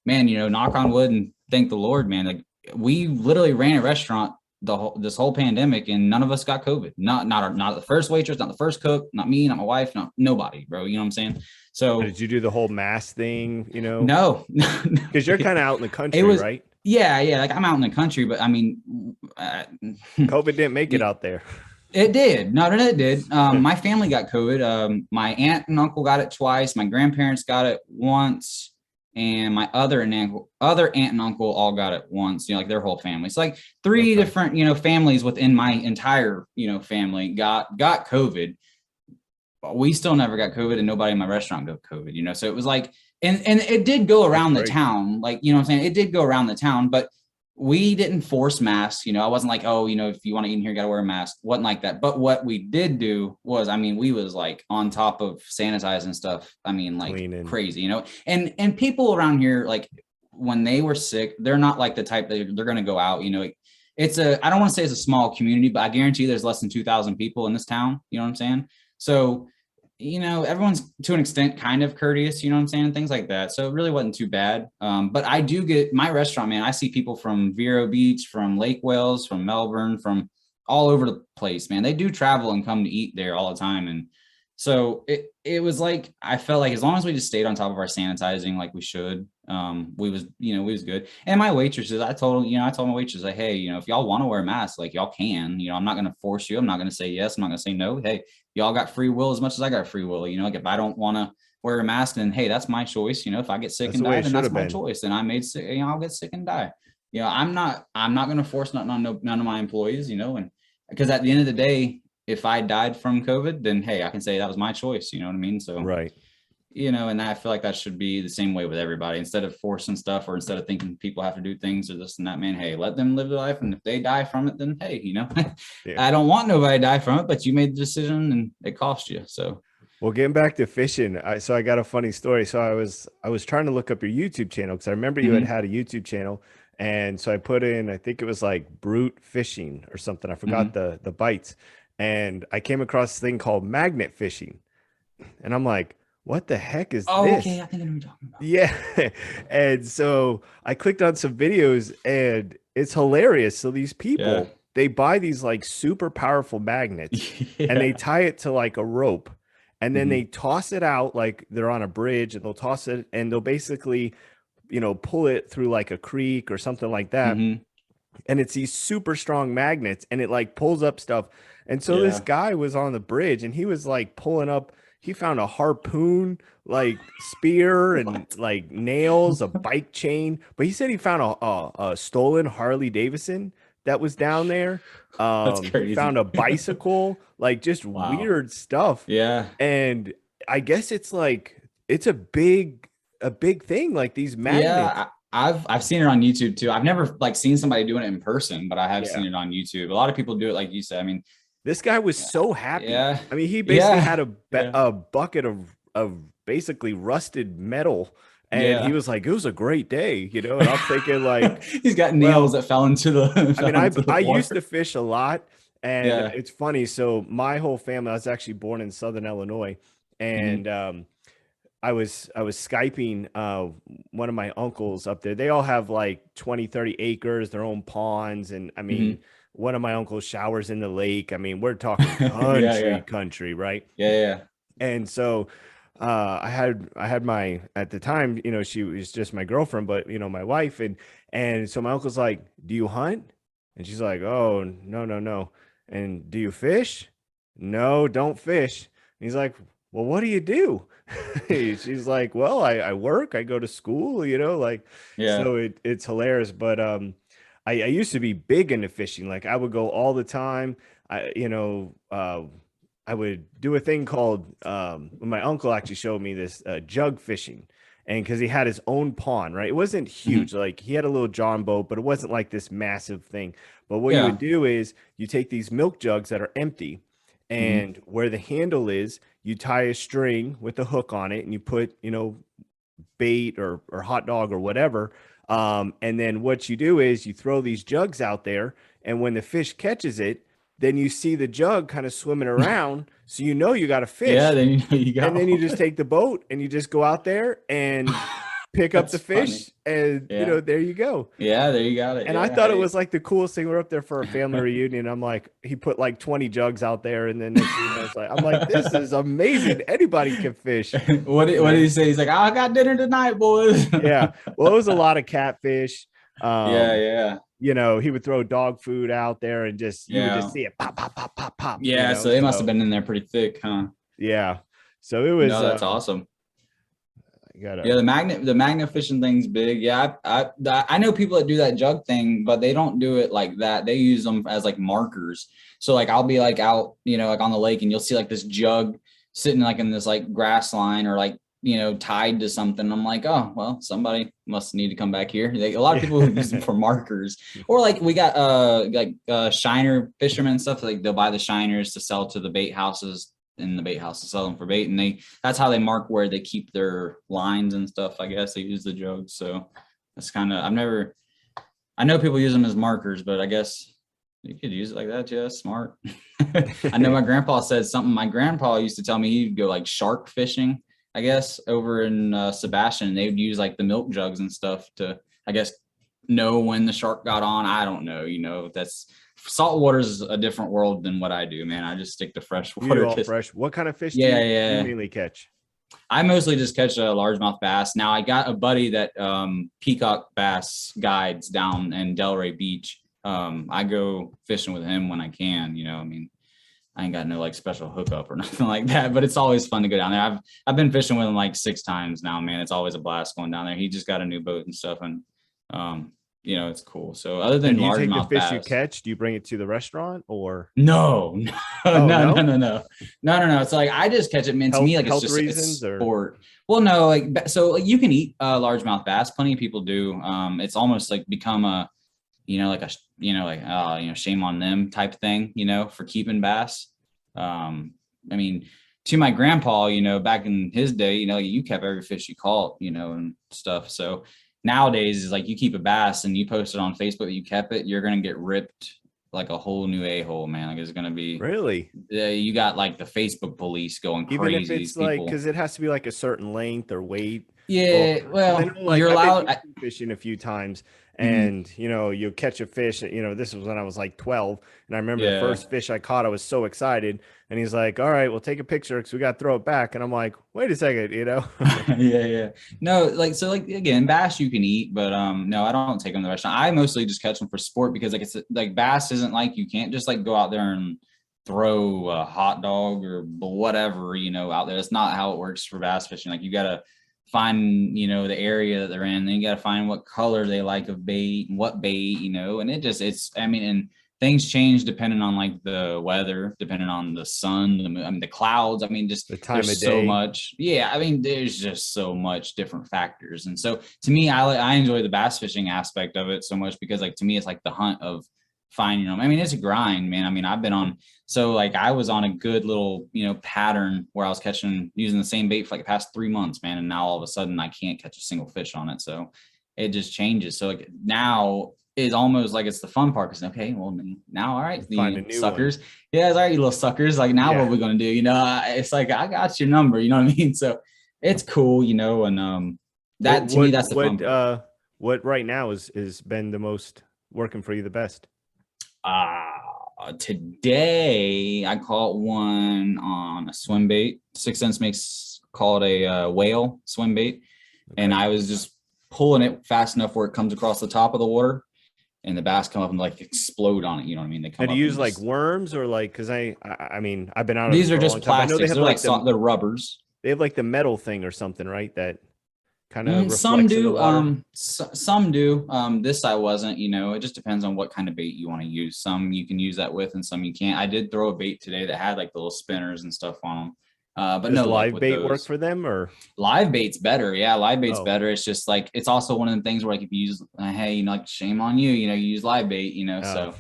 you know, knock on wood and thank the Lord, man. Like we literally ran a restaurant this whole pandemic, and none of us got COVID. Not the first waitress, not the first cook, not me, not my wife, not nobody, bro. You know what I'm saying? So Did you do the whole mask thing, you know? no, Because you're kind of out in the it country, was, right? yeah. Like I'm out in the country, but I mean, COVID didn't make it out there. it did. No, it did. My family got COVID. My aunt and uncle got it twice. My grandparents got it once, and my other aunt and uncle all got it once. You know, like their whole family. It's like three Okay. different, you know, families within my entire, you know, family got COVID. We still never got COVID, and nobody in my restaurant got COVID. You know, so it was like, and it did go That's around the great. town, like, you know what I'm saying? It did go around the town, but we didn't force masks. You know, I wasn't like, oh, you know, if you want to eat in here, you got to wear a mask. Wasn't like that. But what we did do was, I mean, we was like on top of sanitizing stuff. I mean, like Cleaning. crazy, you know, and people around here, like when they were sick, they're not like the type that they're going to go out, you know. I don't want to say it's a small community, but I guarantee there's less than 2,000 people in this town. You know what I'm saying? So, you know, everyone's to an extent kind of courteous, you know what I'm saying, and things like that. So it really wasn't too bad. But I do get my restaurant, man. I see people from Vero Beach, from Lake Wales, from Melbourne, from all over the place, man. They do travel and come to eat there all the time. And so it was like, I felt like as long as we just stayed on top of our sanitizing like we should, we was good. And my waitresses, I told my waitresses, like, hey, you know, if y'all want to wear masks, like y'all can, you know, I'm not going to force you. I'm not going to say yes. I'm not going to say no. Hey, y'all got free will as much as I got free will. You know, like if I don't want to wear a mask, then hey, that's my choice. You know, if I get sick and die, then that's my choice. And I made sick, you know, I'll get sick and die. You know, I'm not going to force nothing on none of my employees, you know, and because at the end of the day, if I died from COVID, then hey, I can say that was my choice. You know what I mean? So, Right. you know, and I feel like that should be the same way with everybody. Instead of forcing stuff, or instead of thinking people have to do things or this and that, man, hey, let them live their life. And if they die from it, then hey, you know, Yeah. I don't want nobody to die from it, but you made the decision and it cost you. So, Well, getting back to fishing, so I got a funny story. So I was trying to look up your YouTube channel because I remember you had a YouTube channel, and so I put in, I think it was like brute fishing or something. I forgot the bites, and I came across this thing called magnet fishing, and I'm like, what the heck is oh, okay, this? I think I know what you're talking about. Yeah. And so I clicked on some videos, and it's hilarious. So these Yeah. people, they buy these like super powerful magnets and they tie it to like a rope, and then they toss it out like they're on a bridge, and they'll toss it, and they'll basically, you know, pull it through like a creek or something like that. And it's these super strong magnets, and it like pulls up stuff. And so this Yeah. guy was on the bridge, and he was like pulling up, he found a harpoon, like spear, and What? like nails, a bike chain. But he said he found a stolen Harley Davidson that was down there. That's He found crazy. a bicycle, like just Wow. weird stuff. Yeah. And I guess it's like it's a big thing, like these magnets. Yeah. I've seen it on YouTube too. I've never like seen somebody doing it in person, but I have Yeah. seen it on YouTube. A lot of people do it, like you said. I mean, This guy was so happy. yeah. I mean, he basically Yeah. had Yeah. a bucket of basically rusted metal, and he Yeah. was like, "It was a great day," you know. And I'm thinking, like, He's got nails well, that fell into the I mean, fell into the I used to water. fish a lot, and Yeah. it's funny. So my whole family, I was actually born in Southern Illinois, and I was Skyping one of my uncles up there. They all have like 20, 30 acres, their own ponds. And I mean, one of my uncles showers in the lake. I mean, we're talking Yeah. Yeah. country, right? Yeah. Yeah. And so I had my, at the time, you know, she was just my girlfriend, but you know, my wife. And so my uncle's like, "Do you hunt?" And she's like, "Oh, no, no, no." "And do you fish?" "No, don't fish." And he's like, "Well, what do you do?" She's like, "Well, I work, I go to school, you know, like." Yeah. So it's hilarious. But I used to be big into fishing. Like I would go all the time. I would do a thing called my uncle actually showed me this jug fishing, and because he had his own pond, right? It wasn't huge, like he had a little John boat, but it wasn't like this massive thing. But what you would Yeah. do is you take these milk jugs that are empty, Hmm. and where the handle is, you tie a string with a hook on it, and you put, you know, bait or hot dog or whatever. And then what you do is you throw these jugs out there, and when the fish catches it, then you see the jug kind of swimming around, so you know you got a Yeah. fish. Then you know you And got then you just one. take the boat and you just go out there, and pick up the fish, and Yeah. there you go. Yeah, there you got it. And Yeah. I thought it was like the coolest thing. We're up there for a family reunion. I'm like, he put like 20 jugs out there, and then next thing you know, I'm like, this is amazing. Anybody can fish. What did he say? He's like, I got dinner tonight, boys. Yeah. Well, it was a lot of catfish. Yeah, yeah. He would throw dog food out there, and you would just see it pop, pop, pop, pop, pop. Yeah, so they must have been in there pretty thick, huh? Yeah. So it was. No, that's awesome. Yeah, the magnet fishing thing's big. Yeah, I know people that do that jug thing, but they don't do it like that. They use them as like markers. So like I'll be like out, like on the lake, and you'll see like this jug sitting like in this like grass line or like tied to something. I'm like, oh well, somebody must need to come back here. A lot of people use them for markers, or like we got shiner fishermen and stuff. Like they'll buy the shiners to sell to the bait houses. In the bait house to sell them for bait, and that's how they mark where they keep their lines and stuff. I guess they use the jugs. So that's kind of I know people use them as markers, but I guess you could use it like that. Yeah, smart. I know my grandpa said something. My grandpa used to tell me he'd go like shark fishing, I guess, over in Sebastian. They would use like the milk jugs and stuff to, I guess, know when the shark got on. I don't know. That's salt water is a different world than what I do, man. I just stick to fresh water. All fresh. What kind of fish do you mainly catch? I mostly just catch a largemouth bass. Now I got a buddy that peacock bass guides down in Delray Beach. I go fishing with him when I can. I ain't got no like special hookup or nothing like that, but it's always fun to go down there. I've been fishing with him like 6 times now, man. It's always a blast going down there. He just got a new boat and stuff, and it's cool. So other than largemouth bass, you catch, do you bring it to the restaurant or no? It's like I just catch it. Man, to me, like it's just reasons it's sport. Well, no, like so like, you can eat largemouth bass. Plenty of people do. It's almost like become a, shame on them type thing, for keeping bass. I mean, to my grandpa, back in his day, you kept every fish you caught, and stuff. So nowadays is like you keep a bass and you post it on Facebook that you kept it, you're gonna get ripped like a whole new a-hole, man. Like it's gonna be really. You got like the Facebook police going even crazy. Even if it's like because it has to be like a certain length or weight. Yeah, you're allowed. I've been fishing a few times, and you catch a fish. This was when I was like 12, and I remember the first fish I caught. I was so excited, and he's like, "All right, we'll take a picture because we got to throw it back." And I'm like, "Wait a second, yeah. No, like so, like again, bass you can eat, but no, I don't take them to the restaurant. I mostly just catch them for sport because like it's like bass isn't like you can't just like go out there and throw a hot dog or whatever out there. That's not how it works for bass fishing. Like you gotta find the area that they're in, then you got to find what color they like of bait and what bait, and and things change depending on like the weather, depending on the sun, the clouds. Just the time of day. So much. Yeah, there's just so much different factors, and so to me, I enjoy the bass fishing aspect of it so much because like to me it's like the hunt of finding them. It's a grind, man. I've been on, so like I was on a good little, pattern where I was using the same bait for like the past 3 months, man. And now all of a sudden I can't catch a single fish on it. So it just changes. So like now is almost like it's the fun part because okay, well now, all right, the suckers. One. Yeah, it's all right, you little suckers. Like now what are we going to do? It's like, I got your number, you know what I mean? So it's cool, and that to me, that's the fun part. What right now is been the most working for you the best? Today I caught one on a swim bait. 6 Cents makes called a whale swim bait, and I was just pulling it fast enough where it comes across the top of the water, and the bass come up and like explode on it. You know what I mean? They come. And do you use like worms or like? Because I've been out. These are just plastics. I know they have they're rubbers. They have like the metal thing or something, right? That kind of some do. Some do. This I wasn't. It just depends on what kind of bait you want to use. Some you can use that with, and some you can't. I did throw a bait today that had like the little spinners and stuff on them. But does live bait work for them or live bait's better? Yeah, live bait's better. It's just like it's also one of the things where like if you use hey, like shame on you, you use live bait, so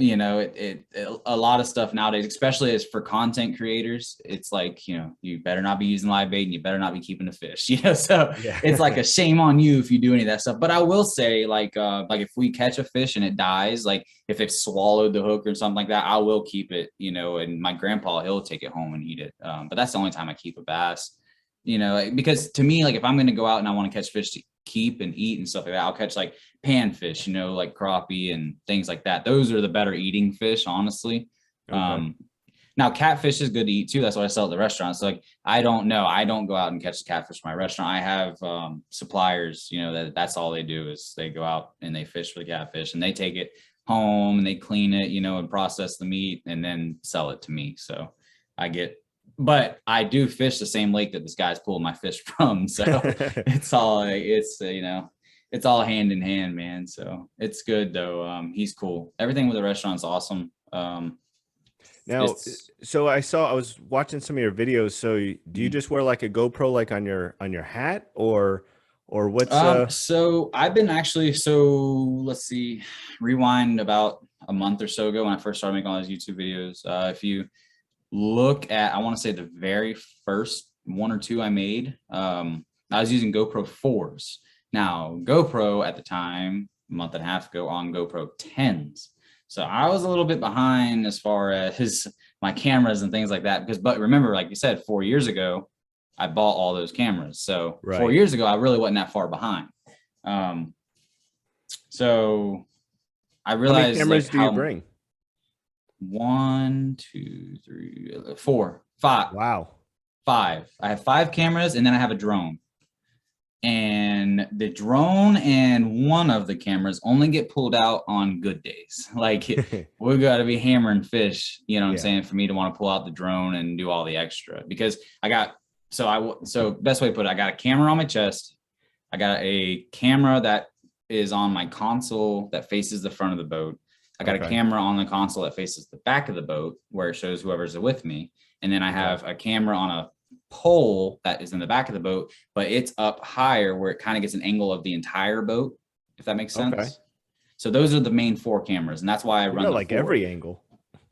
it a lot of stuff nowadays, especially as for content creators, it's like you better not be using live bait and you better not be keeping the fish, so it's like a shame on you if you do any of that stuff. But I will say like if we catch a fish and it dies, like if they've swallowed the hook or something like that, I will keep it, and my grandpa, he'll take it home and eat it, but that's the only time I keep a bass. you know, like, because to me, like if I'm going to go out and I want to catch fish to keep and eat and stuff like that, I'll catch like panfish, you know, like crappie and things like that. Those are the better eating fish, honestly. Okay. Now catfish is good to eat too. That's what I sell at the restaurant. So like, I don't know. I don't go out and catch the catfish for my restaurant. I have suppliers, you know, that's all they do is they go out and they fish for the catfish and they take it home and they clean it, you know, and process the meat and then sell it to me. So I get, but I do fish the same lake that this guy's pulling my fish from. So it's all, you know, it's all hand in hand, man. So it's good though. He's cool. Everything with the restaurant's awesome. Now, so I was watching some of your videos. So do you just wear like a GoPro like on your hat or what's so I've been actually, so let's see, rewind about a month or so ago when I first started making all these YouTube videos. If you look at, I want to say the very first one or two I made, I was using GoPro 4s. Now GoPro at the time, a month and a half ago, on GoPro 10s. So I was a little bit behind as far as my cameras and things like that, because, but remember, like you said, 4 years ago, I bought all those cameras. So Right. 4 years ago, I really wasn't that far behind. So I realized, how many cameras like, do you bring? 1, 2, 3, 4, 5. Wow. 5. I have 5 cameras and then I have a drone. And the drone and one of the cameras only get pulled out on good days. Like we got to be hammering fish, you know what I'm saying, for me to want to pull out the drone and do all the extra, because I got, so best way to put it, I got a camera on my chest. I got a camera that is on my console that faces the front of the boat. I got a camera on the console that faces the back of the boat where it shows whoever's with me. And then I have a camera on a pole that is in the back of the boat, but it's up higher where it kind of gets an angle of the entire boat, if that makes sense. So those are the main 4 cameras, and that's why I run like 4. every angle.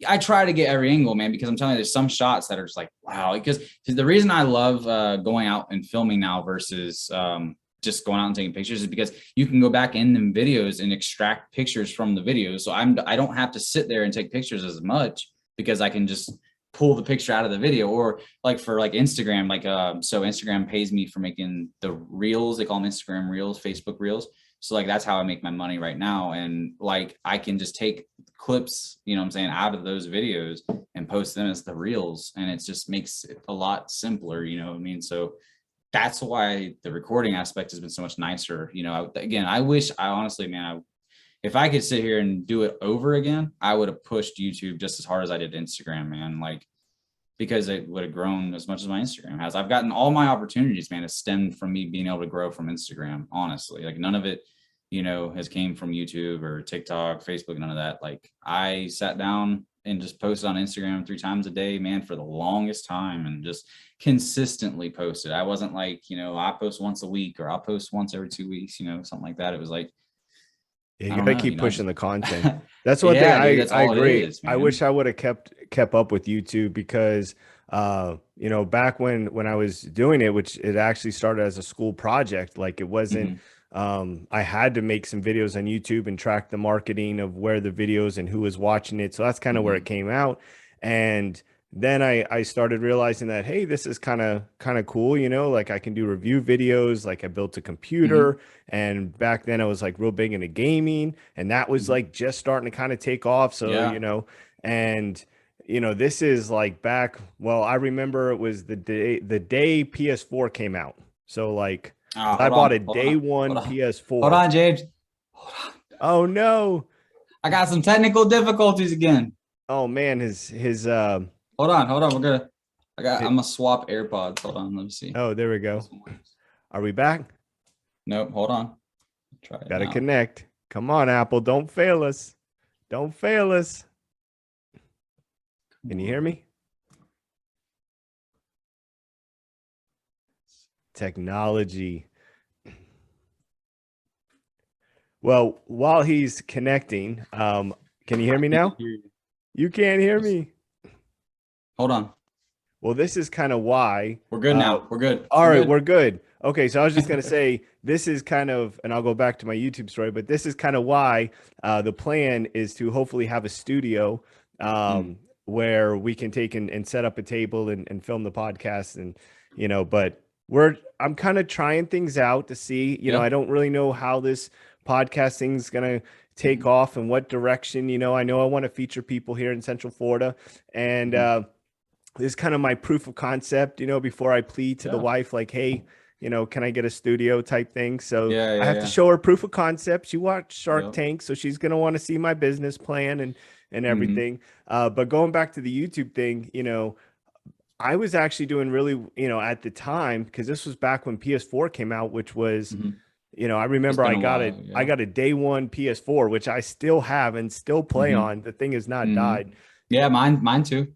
I try to get every angle, man, because I'm telling you, there's some shots that are just like, wow. Because the reason I love going out and filming now versus just going out and taking pictures is because you can go back in them videos and extract pictures from the videos. So I don't have to sit there and take pictures as much, because I can just pull the picture out of the video. Or like for like Instagram, like so Instagram pays me for making the reels. They call them Instagram reels, Facebook reels. So like that's how I make my money right now. And like I can just take clips, you know what I'm saying, out of those videos and post them as the reels, and it just makes it a lot simpler, you know what I mean? So that's why the recording aspect has been so much nicer. You know, again, I wish, I honestly, man, if I could sit here and do it over again, I would have pushed YouTube just as hard as I did Instagram, man. Like, because it would have grown as much as my Instagram has. I've gotten all my opportunities, man, has stemmed from me being able to grow from Instagram, honestly. Like none of it, you know, has came from YouTube or TikTok, Facebook, none of that. Like I sat down and just posted on Instagram 3 times a day, man, for the longest time, and just consistently posted. I wasn't like, you know, I post once a week or I'll post once every 2 weeks, you know, something like that. It was like, you gotta keep pushing the content. That's one thing dude, I agree. I wish I would have kept up with YouTube, because you know, back when I was doing it, which it actually started as a school project, like it wasn't I had to make some videos on YouTube and track the marketing of where the videos and who was watching it. So that's kind of where it came out. And then I started realizing that, hey, this is kind of cool, you know, like I can do review videos. Like I built a computer, and back then I was like real big into gaming, and that was like just starting to kind of take off. So, you know, and you know, this is like back, well, I remember it was the day PS4 came out. So like I bought a day one PS4. Hold on, James. Hold on. Oh no. I got some technical difficulties again. Oh man, his hold on. I'm gonna swap AirPods. Hold on, let me see. Oh, there we go. Are we back? Nope, hold on. Try it. Gotta connect. Come on, Apple. Don't fail us. Don't fail us. Can you hear me? Technology. Well, while he's connecting, can you hear me now? You can't hear me. Hold on. Well, this is kind of why. We're good now. We're good. All right, we're good. Okay, so I was just going to say, this is kind of, and I'll go back to my YouTube story, but this is kind of why the plan is to hopefully have a studio where we can take and set up a table and film the podcast, and, you know, but I'm kind of trying things out to see, Yeah. I don't really know how this podcast thing's gonna take Mhm. off and what direction. I know I want to feature people here in Central Florida, and Mhm. this is kind of my proof of concept, before I plead to the Yeah. wife, like, hey, can I get a studio type thing? So Yeah. I Yeah. have to Yeah. show her proof of concept. She watched Shark Yep. Tank, so she's gonna want to see my business plan and Hmm. everything. But going back to the YouTube thing, I was actually doing really, at the time, because this was back when PS4 came out, which was, Hmm. I It's remember been a while. I Yeah. got a day one PS4, which I still have and still play Hmm. on. The thing has not Hmm. died. Yeah. Mine too.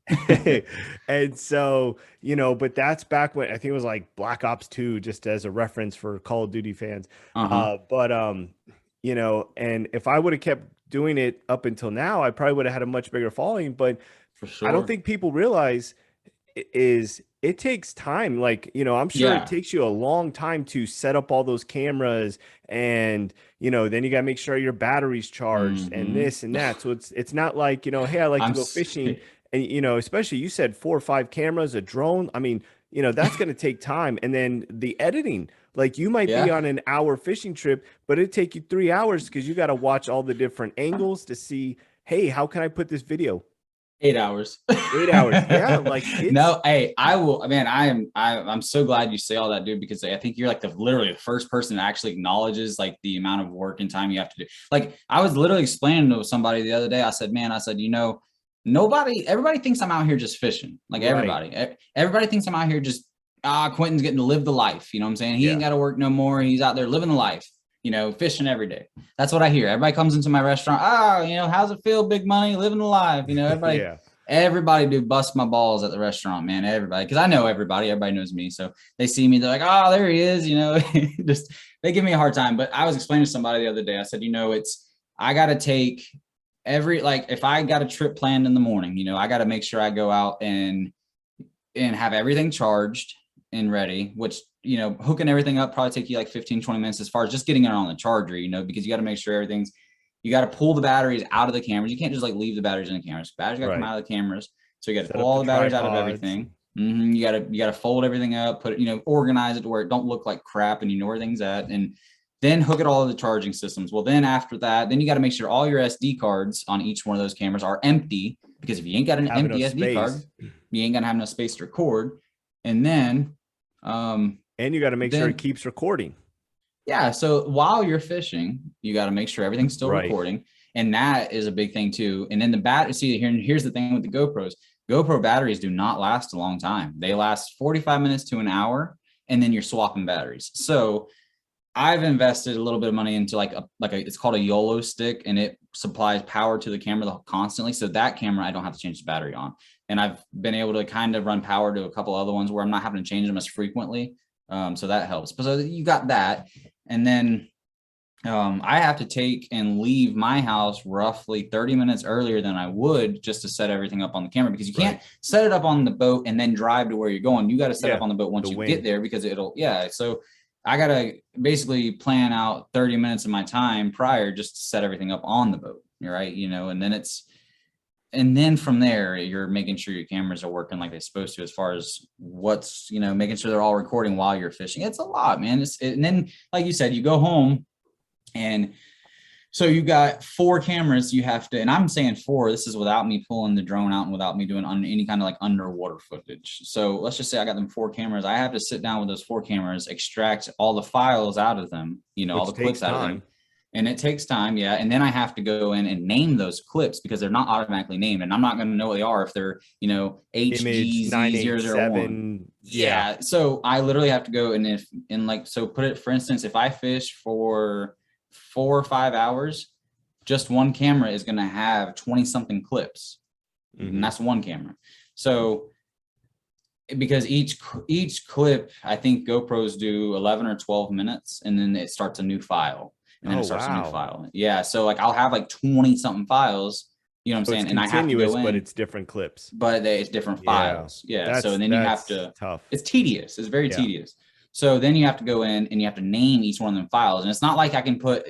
And so, but that's back when I think it was like Black Ops 2, just as a reference for Call of Duty fans. Uh-huh. But and if I would have kept doing it up until now, I probably would have had a much bigger following. But For I don't sure. think people realize is it takes time. Like, I'm sure it Yeah. takes you a long time to set up all those cameras, and then you got to make sure your battery's charged and Hmm. this and that. So it's not like, hey, I like to I'm go s- fishing, and especially you said 4 or 5 cameras, a drone. I mean, that's going to take time, and then the editing. Like, you might be yeah. on an hour fishing trip, but it take you 3 hours because you got to watch all the different angles to see, hey, how can I put this video? 8 hours. 8 hours. Yeah, like it's No, hey, I will. Man, I'm so glad you say all that, dude, because I think you're like literally the first person that actually acknowledges like the amount of work and time you have to do. Like, I was literally explaining to somebody the other day. I said, man, everybody thinks I'm out here just fishing. Like, right. everybody thinks I'm out here just Quentin's getting to live the life. You know what I'm saying? He ain't Yeah. got to work no more. He's out there living the life. Fishing every day. That's what I hear. Everybody comes into my restaurant. Oh, how's it feel? Big money, living the life. Yeah. Everybody do bust my balls at the restaurant, man. Everybody, because I know everybody knows me. So they see me, they're like, oh, there he is. Just they give me a hard time. But I was explaining to somebody the other day. I said, I got to take like if I got a trip planned in the morning, I got to make sure I go out and have everything charged and ready, which, hooking everything up probably take you like 15, 20 minutes as far as just getting it on the charger, because you got to make sure you got to pull the batteries out of the cameras. You can't just like leave the batteries in the cameras. Batteries got to come Right. out of the cameras. So you got to Set pull up all the the batteries out of tripods. everything. You got to fold everything up, put it, organize it to where it don't look like crap and you know where things at. And then hook it all to the charging systems. Well, then after that, then you got to make sure all your SD cards on each one of those cameras are empty, because if you ain't got an Have enough empty SD card, space. you ain't gonna have enough space to record. And then, And you got to make sure it then keeps recording. yeah. So while you're fishing, you got to make sure everything's still Right. recording, and that is a big thing too. And then the battery. See, here's the thing with the GoPros. GoPro batteries do not last a long time. They last 45 minutes to an hour, and then you're swapping batteries. So I've invested a little bit of money into it's called a YOLO stick, and it supplies power to the camera constantly. So that camera, I don't have to change the battery on. And I've been able to kind of run power to a couple other ones where I'm not having to change them as frequently. So that helps. But so you got that. And then I have to take and leave my house roughly 30 minutes earlier than I would just to set everything up on the camera, because you can't Right. set it up on the boat and then drive to where you're going. You got to set up Yeah. on the boat once The you get wing. there, because yeah. So I got to basically plan out 30 minutes of my time prior just to set everything up on the boat. Right. And then from there, you're making sure your cameras are working like they're supposed to, as far as making sure they're all recording while you're fishing. It's a lot, man. And then, like you said, you go home, and so you got 4 cameras you have to, and I'm saying 4, this is without me pulling the drone out and without me doing any kind of like underwater footage. So let's just say I got them 4 cameras. I have to sit down with those 4 cameras, extract all the files out of them, all Which the takes clips out of them. time. And it takes time. Yeah. And then I have to go in and name those clips, because they're not automatically named. And I'm not going to know what they are if they're, Image HGZ001. 987. Yeah. Yeah. So I literally have to go so put it, for instance, if I fish for 4 or 5 hours, just one camera is going to have 20 something clips. And that's one camera. So because each clip, I think GoPros do 11 or 12 minutes, and then it starts a new file, and then Oh, it starts a new wow. file. Yeah. So like I'll have like 20 something files, you know what I'm So it's saying? And I have to continuous, go but in, it's different clips. but it's different Yeah. files. Yeah. So and then you have That's to, tough. it's tedious. It's very Yeah. tedious. So then you have to go in and you have to name each one of them files. And it's not like I can put,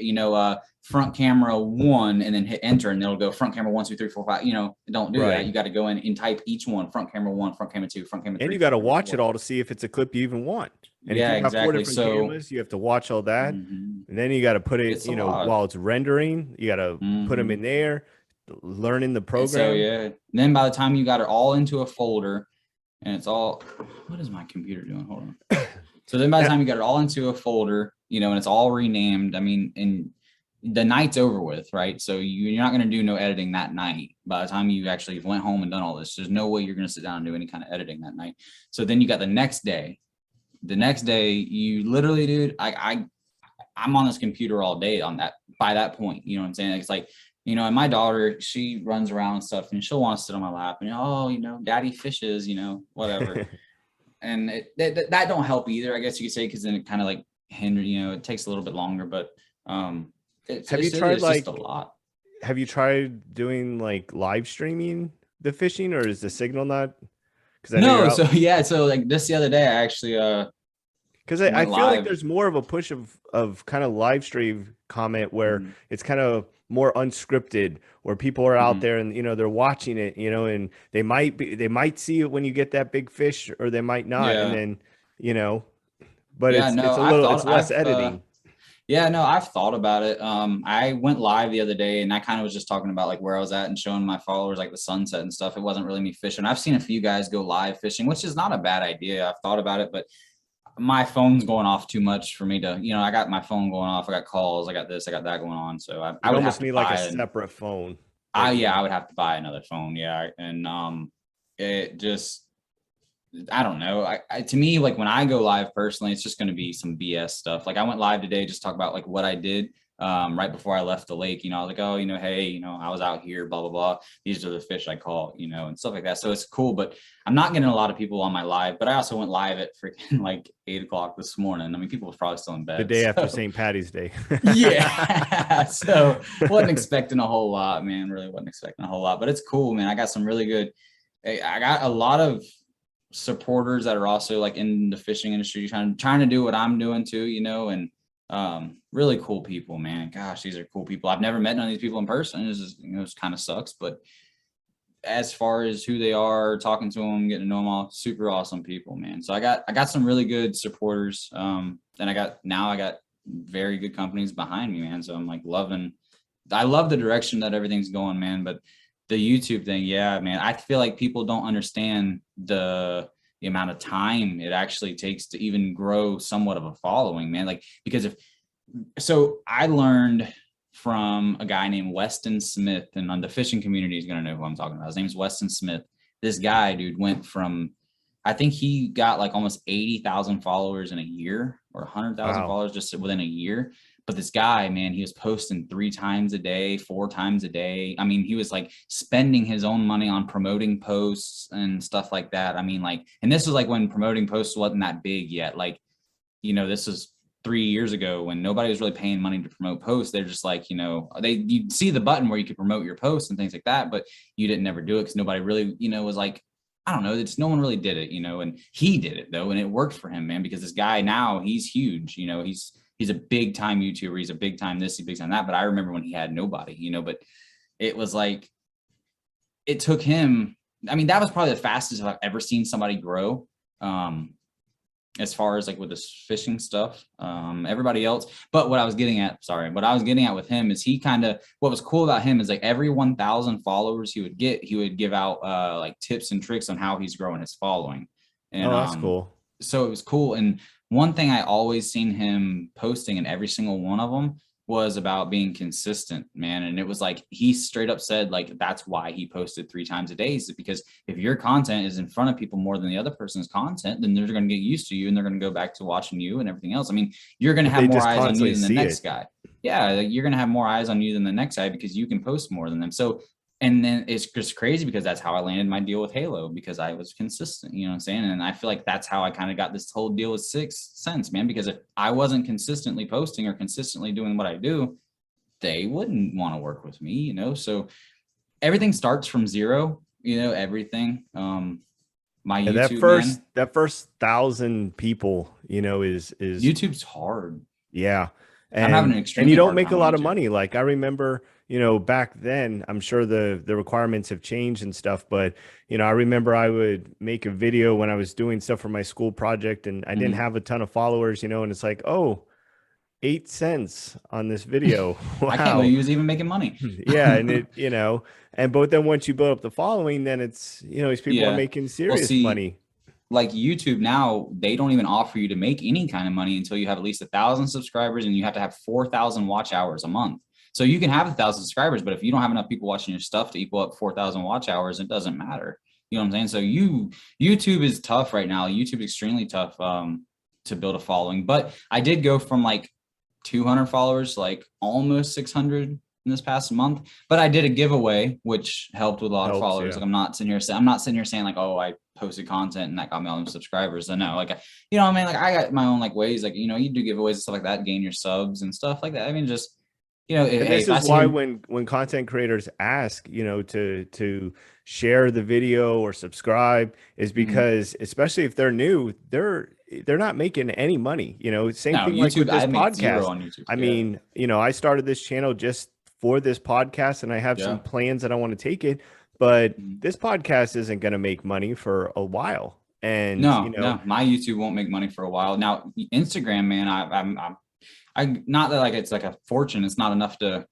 front camera 1 and then hit enter and it'll go front camera 1, 2, 3, 4, 5. Don't do that. Right. You got to go in and type each one: front camera 1, front camera 2, front camera 3. And you front got to camera watch 4. it all to see if it's a clip you even want. And if Yeah, you got four exactly. different So cameras, you have to watch all that. mhm, And then you got to put it, it's a lot. while it's rendering, you got to put them in Mhm. there, learning the And so program. yeah, then by the time you got it all into a folder, and it's all, what is my computer doing? Hold on. So then by the Now, time you got it all into a folder, and it's all renamed, I mean, and the night's over with, right? So you're not going to do no editing that night. By the time you actually went home and done all this, there's no way you're going to sit down and do any kind of editing that night. So then you got the next day. The next day, you literally, dude, I'm on this computer all day on that, by that point, you know what I'm saying? It's like, and my daughter, she runs around and stuff, and she'll want to sit on my lap and, daddy fishes, whatever. And that don't help either, I guess you could say, because then it kind of like hinder, it takes a little bit longer, but have you tried it's just a lot. have you tried doing like live streaming the fishing, or is the signal not? Because I know you're No, out. so yeah, so like this the other day, I actually Because I went feel like live. there's more of a push of kind of live stream comment where Mhm, it's kind of more unscripted, where people are out mhm. there and they're watching it, and they might see it when you get that big fish, or they might not, and Yeah, then you know, but yeah, no, it's less editing. yeah, no, I've thought about it. I went live the other day, and I kind of was just talking about like where I was at and showing my followers like the sunset and stuff. It wasn't really me fishing. I've seen a few guys go live fishing, which is not a bad idea. I've thought about it, but my phone's going off too much for me to, I got my phone going off. I got calls. I got this. I got that going on. So I You would have almost to need like a buy an, separate phone that yeah, I you. would have to buy another phone. Yeah. And it just, I don't know. To me, like when I go live personally, it's just going to be some BS stuff. Like I went live today, just talk about like what I did right before I left the lake. I was like, oh, hey, I was out here, blah, blah, blah. These are the fish I caught, and stuff like that. So it's cool, but I'm not getting a lot of people on my live, but I also went live at freaking like 8 o'clock this morning. I mean, people were probably still in The bed. day after So St. Patty's Day. yeah. So wasn't expecting a whole lot, man. Really wasn't expecting a whole lot, but it's cool, man. I got some really good, I got a lot of supporters that are also like in the fishing industry trying to do what I'm doing too, and really cool people, man. Gosh, these are cool people. I've never met none of these people in person. It kind of sucks, but as far as who they are, talking to them, getting to know them all, super awesome people, man. So I got some really good supporters. And I got very good companies behind me, man. So I'm like I love the direction that everything's going, man. But the YouTube thing, yeah, man, I feel like people don't understand the amount of time it actually takes to even grow somewhat of a following, man. Like, because so I learned from a guy named Weston Smith, and on the fishing community is going to know who I'm talking about. His name's Weston Smith. This guy, dude, went from, I think he got like almost 80,000 followers in a year, or 100,000 Wow. followers just within a year. But this guy, man, he was posting 3 times a day, 4 times a day. I mean, he was like spending his own money on promoting posts and stuff like that. I mean, like, and this was like when promoting posts wasn't that big yet. Like, this is 3 years ago when nobody was really paying money to promote posts. They're just like, you'd see the button where you could promote your posts and things like that, but you didn't never do it because nobody really, was like, I don't know, it's no one really did it, and he did it though, and it worked for him, man, because this guy now, he's huge, he's a big time YouTuber, he's a big time this, he's big time that. But I remember when he had nobody, but it was like, it took him, I mean, that was probably the fastest I've ever seen somebody grow. As far as like with this fishing stuff, everybody else. But what I was getting at with him is what was cool about him is like every 1,000 followers he would give out like tips and tricks on how he's growing his following. And Oh, that's cool. so it was cool. And one thing I always seen him posting in every single one of them was about being consistent, man. And it was like, he straight up said, like, that's why he posted 3 times a day, is because if your content is in front of people more than the other person's content, then they're going to get used to you and they're going to go back to watching you and everything else. I mean, you're going to If have they more just eyes on you constantly than the see next it. guy. Yeah. You're going to have more eyes on you than the next guy because you can post more than them. So, and then it's just crazy because that's how I landed my deal with Halo, because I was consistent, you know what I'm saying? And I feel like that's how I kind of got this whole deal with 6 Cents, man, because if I wasn't consistently posting or consistently doing what I do, they wouldn't want to work with me, So everything starts from zero, everything. My Yeah, YouTube, man, that first 1,000 people, is YouTube's hard. yeah. I'm having an And you extremely don't hard make a time with lot of YouTube. money. Like I remember, back then, I'm sure the requirements have changed and stuff, but I remember I would make a video when I was doing stuff for my school project and I didn't Mhm. have a ton of followers, and it's like, oh, 8 cents on this video. I can't believe Wow. he was even making money. Yeah, and but then once you build up the following, then it's, these people are Yeah. making Well, serious see, money. like YouTube now, they don't even offer you to make any kind of money until you have at least 1,000 subscribers, and you have to have 4,000 watch hours a month. So you can have 1,000 subscribers, but if you don't have enough people watching your stuff to equal up 4,000 watch hours, it doesn't matter. You know what I'm saying? So YouTube is tough right now. YouTube is extremely tough to build a following. But I did go from like 200 followers to like almost 600 in this past month. But I did a giveaway, which helped with a lot of Helps, followers. yeah. Like I'm not sitting here saying like, oh, I posted content and that got me all them subscribers. So no, like, I mean, like I got my own like ways, like, you do giveaways and stuff like that, gain your subs and stuff like that. I mean, just, And hey, this if I is see why here, when content creators ask, to share the video or subscribe is mhm. because, especially if they're new, they're not making any money. Same No, thing like with YouTube, this I make zero podcast. on YouTube. I Yeah. mean, I started this channel just for this podcast and I have some Yeah. plans that I want to take it, but Mhm. this podcast isn't going to make money for a while. And, No, my YouTube won't make money for a while. Now, Instagram, man, I not that like it's like a fortune. It's not enough to,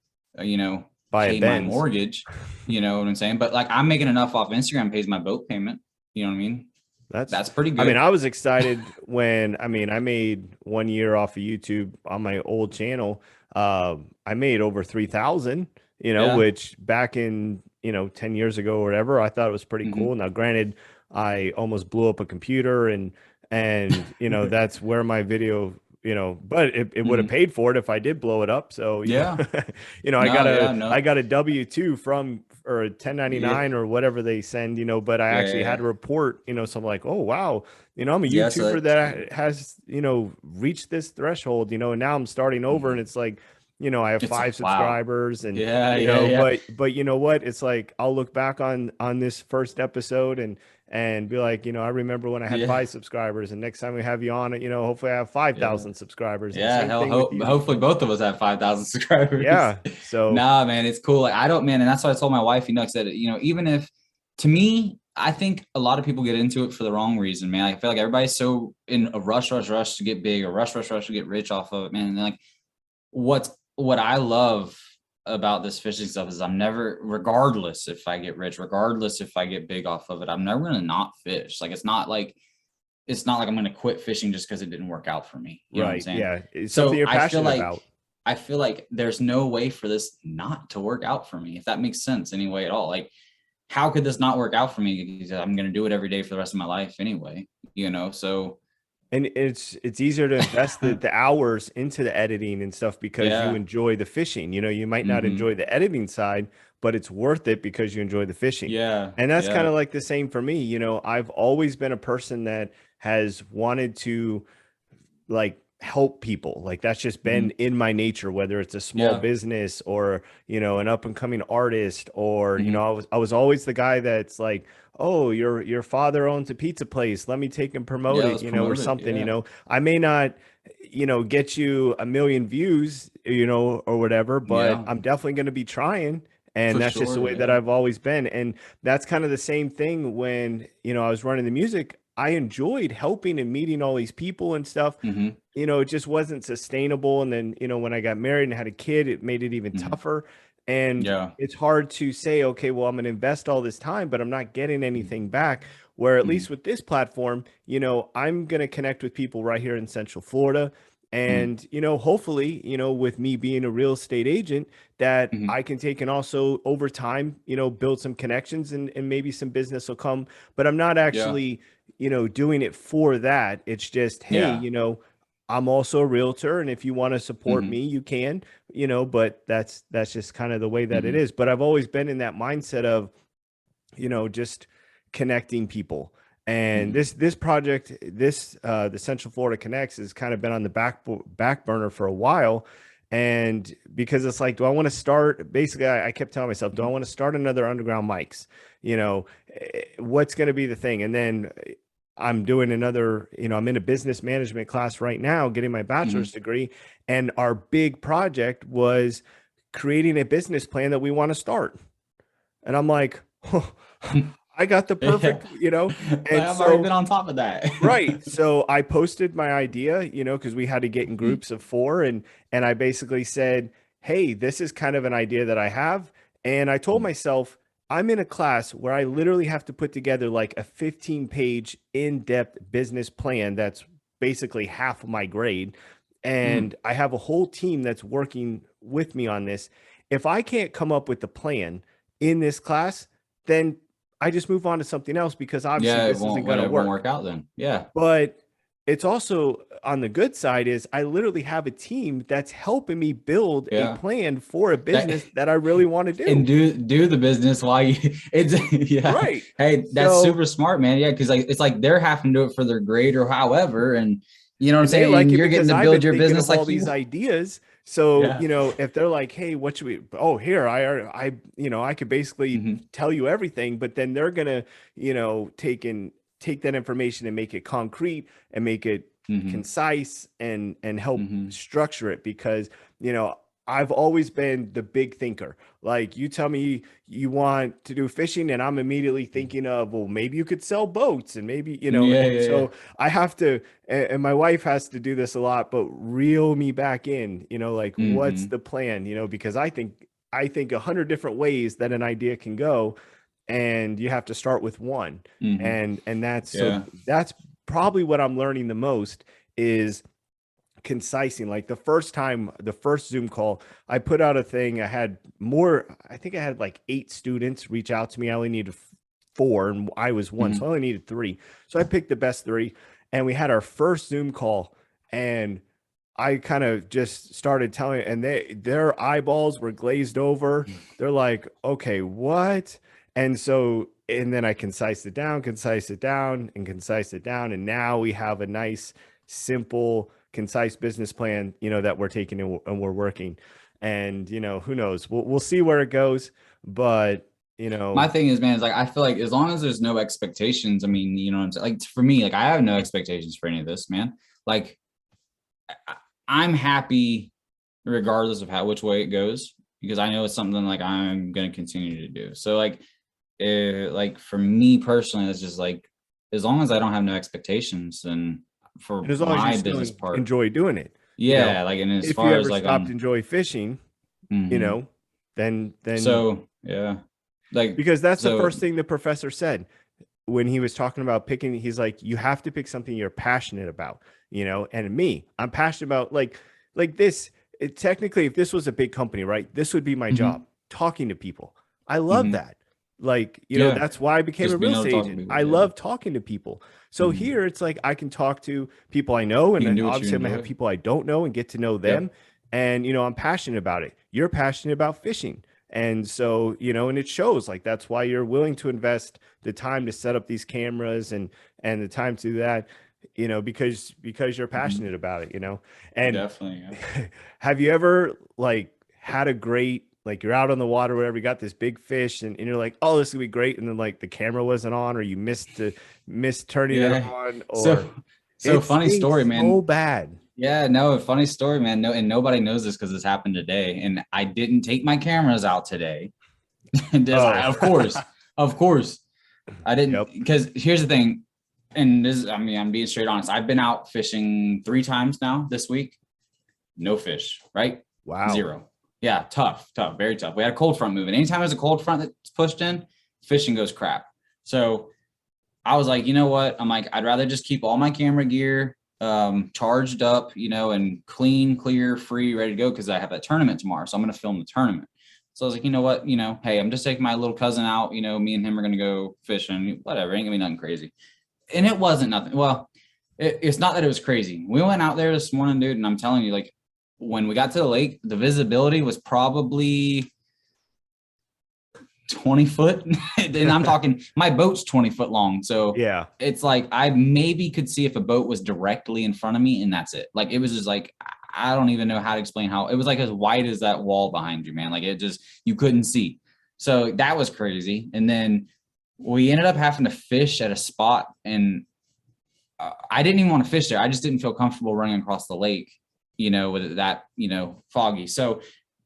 buy a pay my Benz. mortgage. You know what I'm saying? But like I'm making enough off Instagram pays my boat payment. You know what I mean? That's, That's pretty I mean, good. I was excited when, I made 1 year off of YouTube on my old channel. I made over 3,000, Yeah. which back in, 10 years ago or whatever, I thought it was pretty Hmm. cool. Now, granted, I almost blew up a computer and, that's where my video, but it would have Hmm. paid for it if I did blow it up. So, Yeah. I got No. Yeah. I No. got a W-2 from, or a Yeah. 1099 or whatever they send, but I Yeah. actually had Yeah. to report, so I'm like, oh wow, I'm a Yeah. So YouTuber that's good. that has, reached this threshold, and now I'm starting over and Mhm. it's like, I have It's 5 wow. subscribers and Yeah. Yeah. Yeah. but you know what? It's like I'll look back on this first episode and be like, I remember when I had Yeah. 5 subscribers, and next time we have you on it, hopefully I have Yeah. 5,000 subscribers, and Yeah, same thing with you. hopefully both of us have 5,000 subscribers. Yeah. So, Nah, man, it's cool. Like, I don't, man, and that's why I told my wife, I said, even if, to me, I think a lot of people get into it for the wrong reason, man. I feel like everybody's so in a rush to get big, or rush to get rich off of it, man. And like, what I love about this fishing stuff is I'm never, regardless if I get rich, regardless if I get big off of it, I'm never gonna not fish. Like, it's not like I'm going to quit fishing just because it didn't work out for me. You know what I'm right. saying? Yeah. It's something So you're passionate about. I feel like there's no way for this not to work out for me, if that makes sense anyway at all. Like, how could this not work out for me? Because I'm going to do it every day for the rest of my life anyway, so And it's easier to invest the hours into the editing and stuff because you yeah. enjoy the fishing. You might not Hmm. enjoy the editing side, but it's worth it because you enjoy the fishing. Yeah. And that's kind Yeah. of like the same for me. I've always been a person that has wanted to, like, help people. Like, that's just been Hmm. in my nature, whether it's a small Yeah. business or, an up and coming artist, or, Hmm. I was always the guy that's like, oh, your father owns a pizza place, let me take and promote Yeah. it, Let's or promote it. something. Yeah. I may not, get you a million views, or whatever, but Yeah. I'm definitely going to be trying. And For that's just the sure. way that Yeah. I've always been. And that's kind of the same thing when, I was running the music. I enjoyed helping and meeting all these people and stuff. Hmm. It just wasn't sustainable. And then, when I got married and had a kid, it made it even Hmm. tougher. And Yeah. it's hard to say, okay, well, I'm going to invest all this time, but I'm not getting anything back. Where at Hmm. least with this platform, I'm going to connect with people right here in Central Florida. Hmm. And, hopefully, with me being a real estate agent, that Hmm. I can take and also over time, build some connections and maybe some business will come. But I'm not Yeah. actually, doing it for that. It's just, hey, Yeah. I'm also a realtor, and if you want to support Hmm. me, you can, but that's just kind of the way that it Hmm. is. But I've always been in that mindset of, just connecting people. And Hmm. this project, the Central Florida Connects, has kind of been on the back burner for a while. And because it's like, do I want to start? Basically, I kept telling myself, do I Hmm. want to start another underground mics? What's going to be the thing? And then I'm doing another, I'm in a business management class right now, getting my Hmm. bachelor's degree. And our big project was creating a business plan that we want to start. And I'm like, oh, I got the Yeah. perfect, you know? And I've already been so, on top of that. right. So I posted my idea, you know, because we had to get in Mhm. groups of 4, and I basically said, "Hey, this is kind of an idea that I have." And I told myself, I'm in a class where I literally have to put together like a 15-page in-depth business plan that's basically half of my grade. Mhm. And I have a whole team that's working with me on this. If I can't come up with the plan in this class, then I just move on to something else because obviously Yeah, this isn't going to it won't work. work out then. Yeah. But it's also on the good side is I literally have a team that's helping me build a Yeah. plan for a That business that I really want to and do. do the business while you it's yeah. Right. Hey, that's So, super smart, man. Yeah, because like it's like they're having to do it for their grade or however, and you know what I'm and they saying? like And it you're getting because to I've build been your thinking business of all like these you ideas. So, yeah. you know, if they're like, "Hey, what should we?" Oh, here, you know, I could basically Hmm. tell you everything, but then they're gonna, you know, take that information and make it concrete and make it Hmm. concise and help Hmm. structure it because, you know, I've always been the big thinker. Like you tell me you want to do fishing and I'm immediately thinking of, well, maybe you could sell boats and maybe, you know, Yeah, and yeah, yeah. so I have to, and my wife has to do this a lot, but reel me back in, you know, like what's Hmm. the plan, you know, because I think 100 different ways that an idea can go, and you have to start with one. Hmm. And that's so Yeah. that's probably what I'm learning the most is concising. Like the first Zoom call, I put out a thing. I think I had like 8 students reach out to me. I only needed 4 and I was one. So I Hmm. only needed 3. So I picked the best 3 and we had our first Zoom call, and I kind of just started telling, and their eyeballs were glazed over. They're like, okay, what? And so, and then I concise it down, and concise it down. And now we have a nice, simple, concise business plan, you know, that we're taking and we're working. And, you know, who knows? We'll see where it goes. But, you My know, thing is, man, is like I feel like as long as there's no expectations, I mean, you know what I'm saying? Like for me, like I have no expectations for any of this, man. Like I- I'm happy regardless of how which way it goes because I know it's something like I'm gonna continue to do. So like for me personally, it's just like as long as I don't have no expectations, and for and as long as you my still business part, enjoy doing it, you know, yeah, like and as if you far as ever like stopped enjoy fishing, you mhm. know, then So yeah, like because that's the so first thing the professor said when he was talking about picking. He's like, you have to pick something you're passionate about, you know. And me, I'm passionate about like this. Technically, if this was a big company, right, this would be my job, mhm, talking to people. I love mhm. that. Like, you know, Yeah, that's why I became a just being real able to estate talk to agent. people. I Yeah. love talking to people. So Mhm. here it's like I can talk to people I know, and You can then do what you obviously I'm gonna have enjoy. people I don't know and get to know them. Yep. And you know, I'm passionate about it. You're passionate about fishing. And so, you know, and it shows. Like that's why you're willing to invest the time to set up these cameras and the time to do that, you know, because you're Mhm. passionate about it, you know. And Definitely. Yeah. have you ever like had a great, like you're out on the water, whatever, you got this big fish, and you're like, oh, this is gonna be great, and then like the camera wasn't on, or you missed turning it Yeah. on, So or so it funny story, stinks so man. bad. Yeah, no, funny story, man. No, and nobody knows this because this happened today. And I didn't take my cameras out today. And just I, Oh, of course, I didn't yep. because here's the thing, and this is, I mean, I'm being straight honest. I've been out fishing 3 times now this week. No fish, right? Wow. Zero. Yeah, tough, very tough. We had a cold front moving. Anytime there's a cold front that's pushed in, fishing goes crap. So I was like, you know what? I'm like, I'd rather just keep all my camera gear charged up, you know, and clean, clear, free, ready to go because I have that tournament tomorrow. So I'm going to film the tournament. So I was like, you know what? You know, hey, I'm just taking my little cousin out. You know, me and him are going to go fishing. Whatever. Ain't going to be nothing crazy. And it wasn't nothing. Well, it's not that it was crazy. We went out there this morning, dude. And I'm telling you, like, when we got to the lake, the visibility was probably 20 foot. And I'm talking, my boat's 20 foot long. So Yeah. it's like I maybe could see if a boat was directly in front of me, and that's it. Like it was just like, I don't even know how to explain how it was like as wide as that wall behind you, man. Like it just, you couldn't see. So that was crazy. And then we ended up having to fish at a spot, and I didn't even want to fish there. I just didn't feel comfortable running across the lake, you know, with that, you know, foggy. So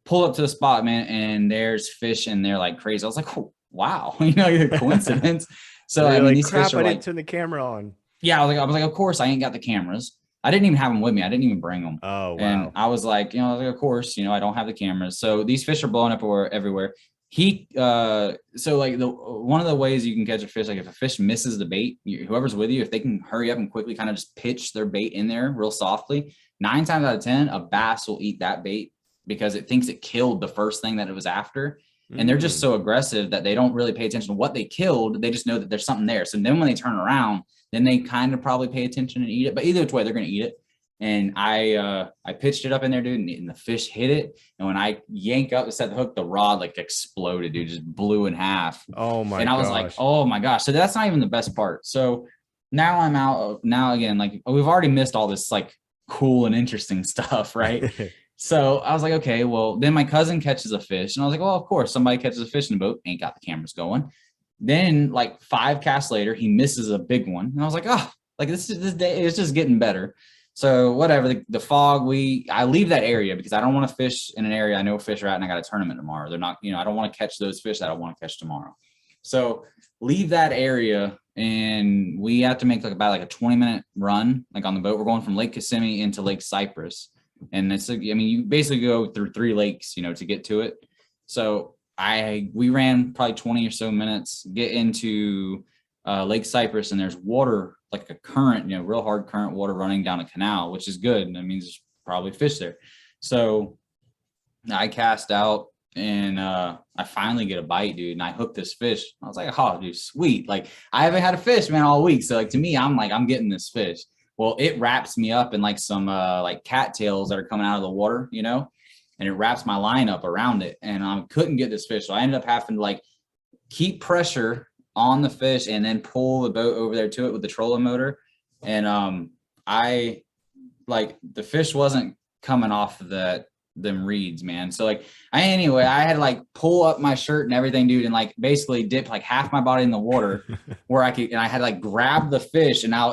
pull up to the spot, man, and there's fish in there like crazy. I was like, oh, wow, you know, a coincidence. So I mean, like, these crap, fish are I like, didn't turn the camera on. yeah, I was like, of course, I ain't got the cameras. I didn't even have them with me. I didn't even bring them. Oh, And wow. I was like, of course, I don't have the cameras. So these fish are blowing up everywhere. So like one of the ways you can catch a fish, like if a fish misses the bait, whoever's with you, if they can hurry up and quickly kind of just pitch their bait in there real softly, 9 times out of 10, a bass will eat that bait because it thinks it killed the first thing that it was after. And they're just so aggressive that they don't really pay attention to what they killed. They just know that there's something there. So then when they turn around, then they kind of probably pay attention and eat it. But either way, they're going to eat it. And I pitched it up in there, dude, and the fish hit it. And when I yank up to set the hook, the rod like exploded, dude, just blew in half. Oh my! And I was like, oh my gosh. So that's not even the best part. So now I'm out. Now again, like we've already missed all this like cool and interesting stuff, right? So I was like, okay, well, then my cousin catches a fish. And I was like, well, of course, somebody catches a fish in the boat, ain't got the cameras going. Then like 5 casts later, he misses a big one. And I was like, oh, like this day is just getting better. So whatever, the fog, I leave that area because I don't want to fish in an area I know fish are at and I got a tournament tomorrow. They're not, I don't want to catch those fish that I want to catch tomorrow. So leave that area and we have to make about a 20-minute run, like on the boat. We're going from Lake Kissimmee into Lake Cypress. And it's, you basically go through 3 lakes, to get to it. So we ran probably 20 or so minutes, get into Lake Cypress, and there's water, like a current, real hard current water running down a canal, which is good. That means there's probably fish there. So I cast out and I finally get a bite, dude. And I hooked this fish. I was like, oh, dude, sweet. Like I haven't had a fish, man, all week. So like to me, I'm getting this fish. Well, it wraps me up in like some like cattails that are coming out of the water, and it wraps my line up around it. And I couldn't get this fish. So I ended up having to like keep pressure on the fish and then pull the boat over there to it with the trolling motor. And I like the fish wasn't coming off of them reeds, man. So like I had to like pull up my shirt and everything, dude, and like basically dip like half my body in the water where I had to like grab the fish. And now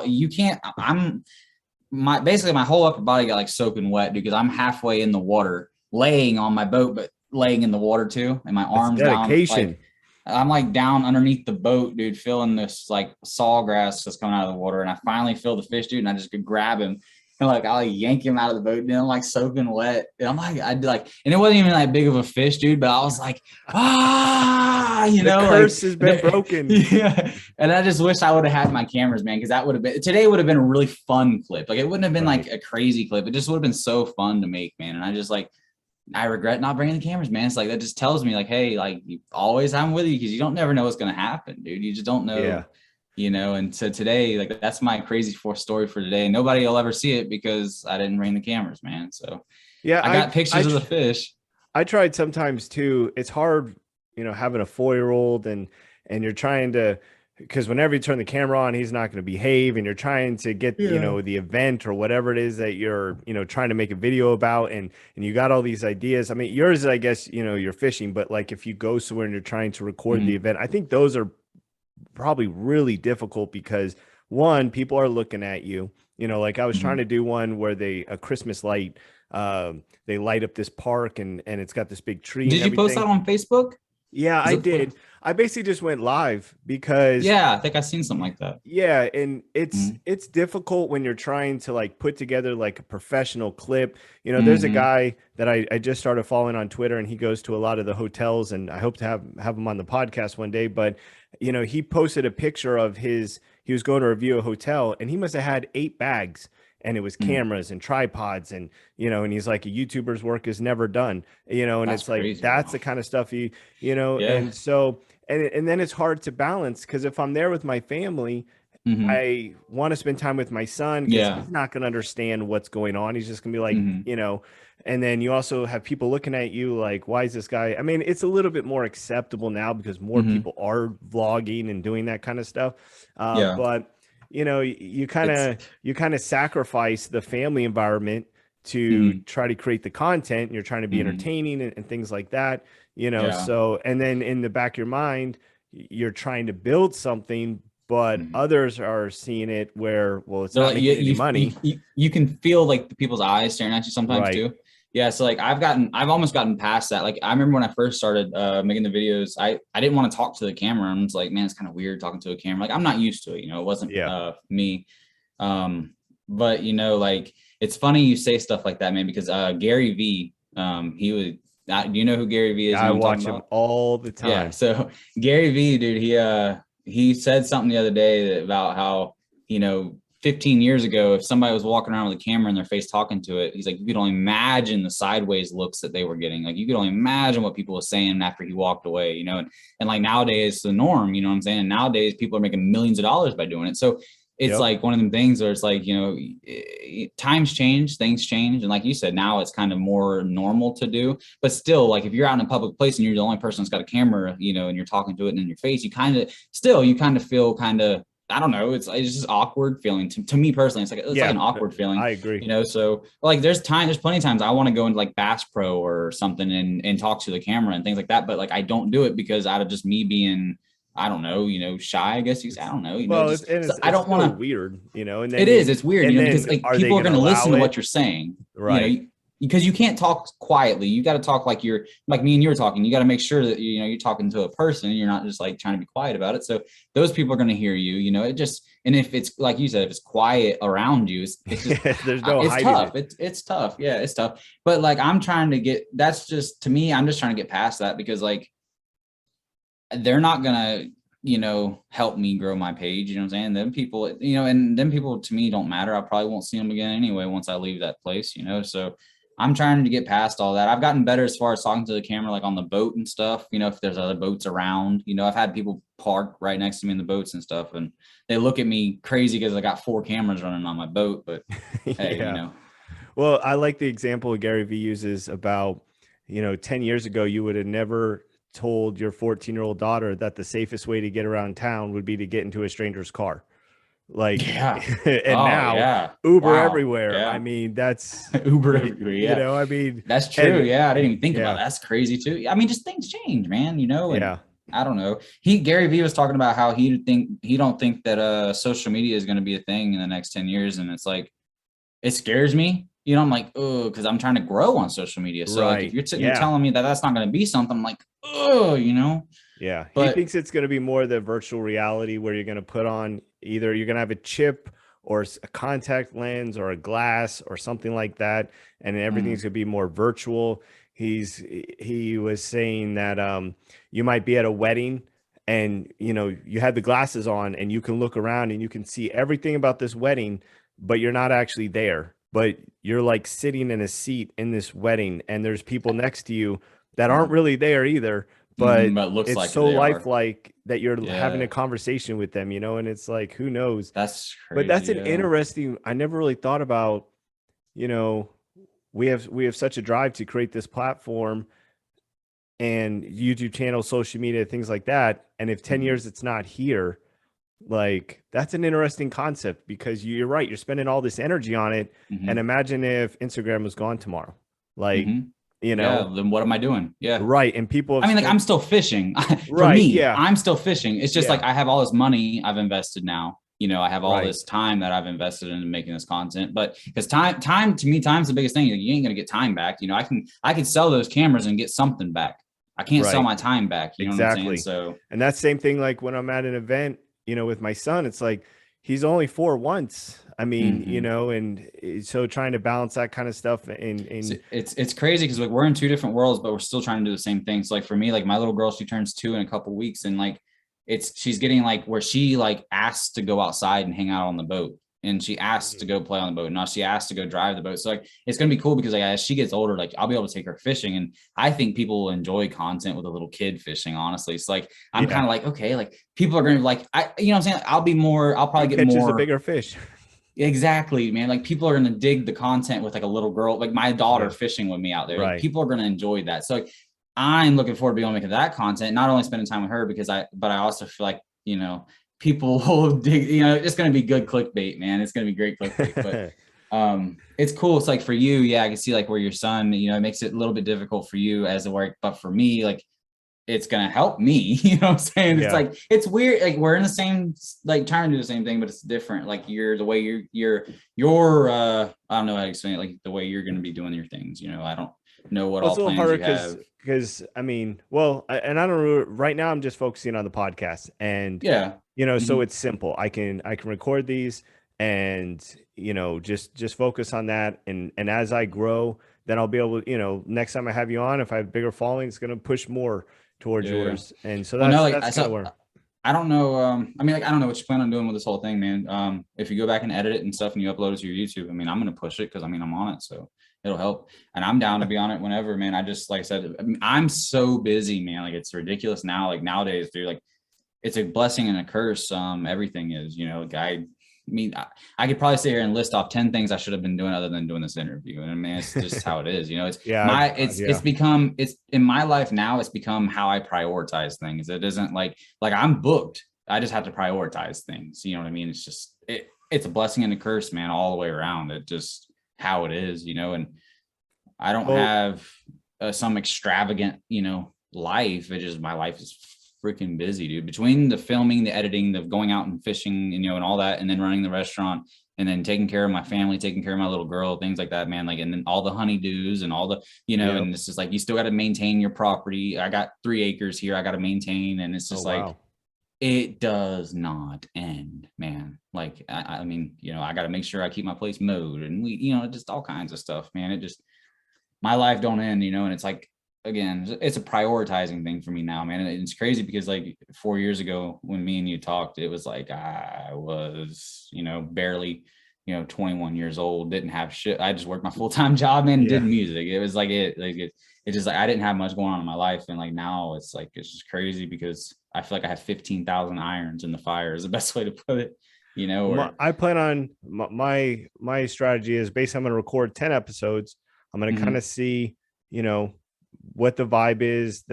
basically my whole upper body got like soaking wet because I'm halfway in the water laying on my boat, but laying in the water too. And my arms down, like, I'm like down underneath the boat, dude, feeling this like sawgrass that's coming out of the water. And I finally feel the fish, dude, and I just could grab him. And like I'll yank him out of the boat, and I'm like soaking wet. And I'm like, and it wasn't even that big of a fish, dude. But I was like, the curse has been broken. Yeah. And I just wish I would have had my cameras, man, because today would have been a really fun clip. Like it wouldn't have been like a crazy clip. It just would have been so fun to make, man. And I regret not bringing the cameras, man. It's like that just tells me like, hey, like I'm with you because you don't never know what's gonna happen, dude. You just don't know. Yeah. And so today, like that's my crazy story for today. Nobody will ever see it because I didn't bring the cameras, man. So yeah, I got pictures of the fish. I tried sometimes too. It's hard, having a 4-year-old and you're trying to, because whenever you turn the camera on, he's not going to behave, and you're trying to get, the event or whatever it is that you're, trying to make a video about, and you got all these ideas. I mean, yours, I guess, you're fishing, but like if you go somewhere and you're trying to record the event, I think those are probably really difficult because one, people are looking at you, like I was trying to do one where a Christmas light, they light up this park and it's got this big tree. Did you post that on Facebook? Yeah, I did. I basically just went live because I think I've seen something like that. Yeah, and it's difficult when you're trying to like put together like a professional clip. There's a guy that I just started following on Twitter, and he goes to a lot of the hotels, and I hope to have him on the podcast one day. But he posted a picture of he was going to review a hotel, and he must have had 8 bags. And it was cameras and tripods and, and he's like, a YouTuber's work is never done, and that's it's like, crazy, that's the kind of stuff and so, and then it's hard to balance because if I'm there with my family, I want to spend time with my son because he's not going to understand what's going on. He's just going to be like, and then you also have people looking at you like, why is this guy? I mean, it's a little bit more acceptable now because more people are vlogging and doing that kind of stuff. But you kind of sacrifice the family environment to try to create the content, and you're trying to be entertaining and things like that, so, and then in the back of your mind, you're trying to build something, but others are seeing it where, well, it's not making any money. You can feel like the people's eyes staring at you sometimes too. Yeah, so like I've almost gotten past that. Like I remember when I first started making the videos, I didn't want to talk to the camera. I'm just like, man, it's kind of weird talking to a camera. Like I'm not used to it, you know, it wasn't Yeah. me. But you know, like it's funny you say stuff like that, man, because Gary V, he was do you know who Gary V is? Yeah, You I know what I'm watch talking him about? all the Yeah, time. so Gary V, dude, he said something the other day about how, you know, 15 years ago, if somebody was walking around with a camera in their face talking to it, he's like, you could only imagine the sideways looks that they were getting. Like you could only imagine what people were saying after he walked away, you know, and like nowadays it's the norm, you know what I'm saying? And nowadays people are making millions of dollars by doing it. So it's Yep. like one of them things where it's like, you know, times change, things change. And like you said, now it's kind of more normal to do, but still, like if you're out in a public place and you're the only person that's got a camera, you know, and you're talking to it in your face, you kind of feel kind of, I don't know, it's just awkward feeling to me personally. It's like an awkward feeling, I agree. you know? So like there's plenty of times I want to go into like Bass Pro or something and talk to the camera and things like that. But like, I don't do it because out of just me being, I don't know, you know, shy, I guess I don't know, you know, Well, just I it's don't still want to, weird, you know, and then it's weird, you know, because then like are they people are going going to to allow listen to it? what you're saying, you Right. know, because you can't talk quietly. You got to talk like you're like me and you were talking. You got to make sure that, you know, you're talking to a person. You're not just like trying to be quiet about it. So those people are going to hear you, you know, and if it's like you said, if it's quiet around you, it's just, There's no it's hiding tough. it. It's tough. Yeah, it's tough. But like, that's just, to me, I'm just trying to get past that because like, they're not gonna, you know, help me grow my page. You know what I'm saying? Them people, you know, and them people to me don't matter. I probably won't see them again anyway once I leave that place, you know. So I'm trying to get past all that. I've gotten better as far as talking to the camera, like on the boat and stuff, you know, if there's other boats around, you know, I've had people park right next to me in the boats and stuff, and they look at me crazy because I got 4 cameras running on my boat. But hey, you Yeah. know. Well, I like the example Gary Vee uses about, 10 years ago, you would have never told your 14-year-old daughter that the safest way to get around town would be to get into a stranger's car. Like, Yeah. and Oh now yeah. Uber Wow. everywhere. I Yeah. mean, that's, Uber everywhere. Yeah. I mean, That's true. and Yeah, I didn't even think about yeah, that. That's crazy too. I mean, just things change, man, you know, and yeah, I don't know. Gary Vee was talking about how he don't think that social media is going to be a thing in the next 10 years. And it's like, it scares me. You know, I'm like, oh, because I'm trying to grow on social media. So like if right. you're sitting here Yeah. telling me that that's not going to be something, I'm like, oh, you know. Yeah. He But thinks it's going to be more the virtual reality where you're going to put on either you're going to have a chip or a contact lens or a glass or something like that. And everything's going to be more virtual. He was saying that you might be at a wedding and you had the glasses on and you can look around and you can see everything about this wedding, but you're not actually there. But you're like sitting in a seat in this wedding and there's people next to you that aren't really there either, but but it looks it's like so they are. lifelike that you're having a Yeah, conversation with them, and it's like, who knows? that's But that's crazy. an Yeah. interesting, I never really thought about, you know, we have such a drive to create this platform and YouTube channel, social media, things like that. And if 10 Mhm. years it's not here, like that's an interesting concept because you're right, you're spending all this energy on it. And Mhm. imagine if Instagram was gone tomorrow. Like, Mhm. Yeah, then what am I doing? Yeah. right. And people I have mean, like I'm spent still fishing. For right. me, Yeah. I'm still fishing. It's just like Yeah. I have all this money I've invested now. You know, I have all Right. this time that I've invested in making this content. But because time to me, time's the biggest thing. Like, you ain't gonna get time back. You know, I can sell those cameras and get something back. I can't sell Right. my time back. You know what I'm saying? Exactly. So And that same thing, like when I'm at an event, with my son, it's like he's only 4 once. I mean, mhm. and so trying to balance that kind of stuff in It's crazy because like we're in 2 different worlds, but we're still trying to do the same thing. So like for me, like my little girl, she turns 2 in a couple weeks, and like she's getting like where she like asks to go outside and hang out on the boat, and she asks to go play on the boat. Now she asks to go drive the boat. So like it's gonna be cool because like as she gets older, like I'll be able to take her fishing, and I think people will enjoy content with a little kid fishing. Honestly, it's like I'm yeah, kind of like okay, like people are gonna like you know what I'm saying. I'll who probably get catches a more. bigger fish? Exactly, man. Like people are gonna dig the content with like a little girl, like my daughter Yeah. fishing with me out there. Like Right. people are gonna enjoy that. So like, I'm looking forward to being able to make that content, not only spending time with her but I also feel like, you know, people will dig, you know, it's gonna be good clickbait, man. It's gonna be great clickbait. But it's cool. It's like for you, yeah, I can see like where your son, you know, it makes it a little bit difficult for you as a work, but for me, like it's gonna help me. You know what I'm saying? Yeah. It's like, it's weird. Like we're in the same, like trying to do the same thing, but it's different. Like the way you're I don't know how to explain it, like the way you're gonna be doing your things. You know, I don't know what Well, it's all a little plans harder you have. because I mean, well, and I don't know, right now I'm just focusing on the podcast, and Yeah. so Mhm. it's simple. I can record these and just focus on that, and as I grow, then I'll be able to, next time I have you on, if I have bigger following, it's going to push more towards Yeah. yours. And so Well, no, like that's kind of where. I don't know. I mean, like, I don't know what you plan on doing with this whole thing, man. If you go back and edit it and stuff and you upload it to your YouTube, I mean, I'm going to push it because I mean, I'm on it. So it'll help. And I'm down to be on it whenever, man. I just, like I said, I mean, I'm so busy, man. Like it's ridiculous now. Like nowadays, dude, like it's a blessing and a curse. Everything is, I mean, I could probably sit here and list off 10 things I should have been doing other than doing this interview. And I mean, it's just how it is, it's Yeah, it's become, it's in my life now, it's become how I prioritize things. It isn't like I'm booked. I just have to prioritize things. You know what I mean? It's just, it's a blessing and a curse, man, all the way around. It just how it is, and I don't well, have some extravagant, life. It just, my life is freaking busy, dude. Between the filming, the editing, the going out and fishing, and all that, and then running the restaurant, and then taking care of my family, taking care of my little girl, things like that, man. Like, and then all the honeydews and all the, and it's just like, you still got to maintain your property. I got 3 acres here I got to maintain, and it's just wow. It does not end, man. Like, I mean, I got to make sure I keep my place mowed, and we, just all kinds of stuff, man. It just, my life don't end, and it's like, again, it's a prioritizing thing for me now, man. And it's crazy because like 4 years ago when me and you talked, it was like I was, barely, 21 years old, didn't have shit. I just worked my full-time job, man, and did music. It was like it just like I didn't have much going on in my life. And like now it's like it's just crazy because I feel like I have 15,000 irons in the fire is the best way to put it, I plan on my strategy is basically I'm going to record 10 episodes. I'm going to kind of see, what the vibe is,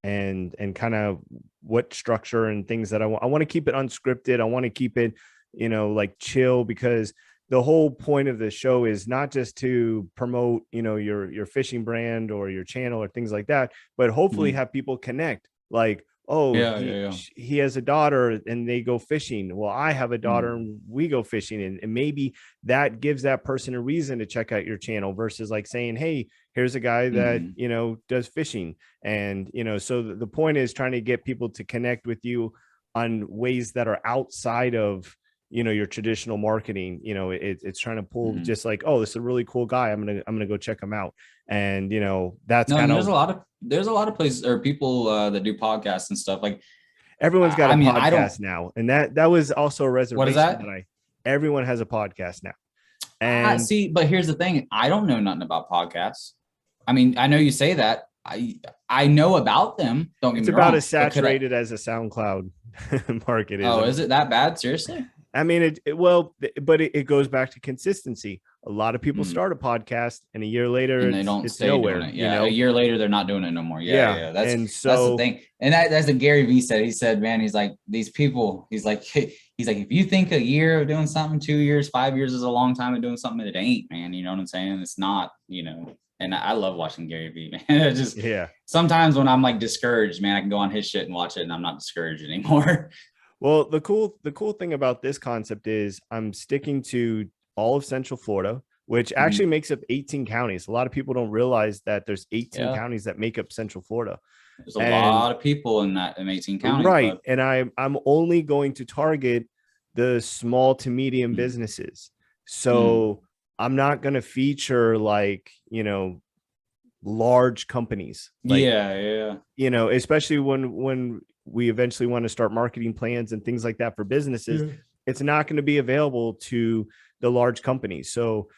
and kind of what structure and things that I want to keep it unscripted. I want to keep it, like chill, because the whole point of the show is not just to promote, your fishing brand or your channel or things like that, but hopefully have people connect. Like, oh, he has a daughter and they go fishing. Well, I have a daughter and we go fishing, and maybe that gives that person a reason to check out your channel versus like saying, hey, here's a guy that, does fishing. And, so the point is trying to get people to connect with you on ways that are outside of, your traditional marketing. It's trying to pull just like, oh, this is a really cool guy. I'm going to go check him out. And, that's kind of, there's a lot of places or people that do podcasts and stuff. Like everyone's got a podcast now. And that was also a reservation. What is that? Everyone has a podcast now. And see, but here's the thing. I don't know nothing about podcasts. I mean, I know you say that. I know about them. Don't get me wrong. It's about as saturated as a SoundCloud market is. Oh, is it that bad? Seriously? I mean, but it goes back to consistency. A lot of people start a podcast, and a year later, and they don't stay nowhere. Doing it. Yeah, a year later, they're not doing it no more. Yeah. That's the thing. And that's what Gary Vee said. He said, man, he's like, these people. He's like, if you think a year of doing something, 2 years, 5 years is a long time of doing something, it ain't, man. You know what I'm saying? It's not. And I love watching Gary Vee, man. It just sometimes when I'm like discouraged, man, I can go on his shit and watch it, and I'm not discouraged anymore. Well, the cool thing about this concept is I'm sticking to all of Central Florida, which actually makes up 18 counties. A lot of people don't realize that there's 18 counties that make up Central Florida. There's a lot of people in 18 counties. Right. But... And I'm only going to target the small to medium businesses. So I'm not going to feature like, large companies. Like, especially when we eventually want to start marketing plans and things like that for businesses, it's not going to be available to the large companies. So,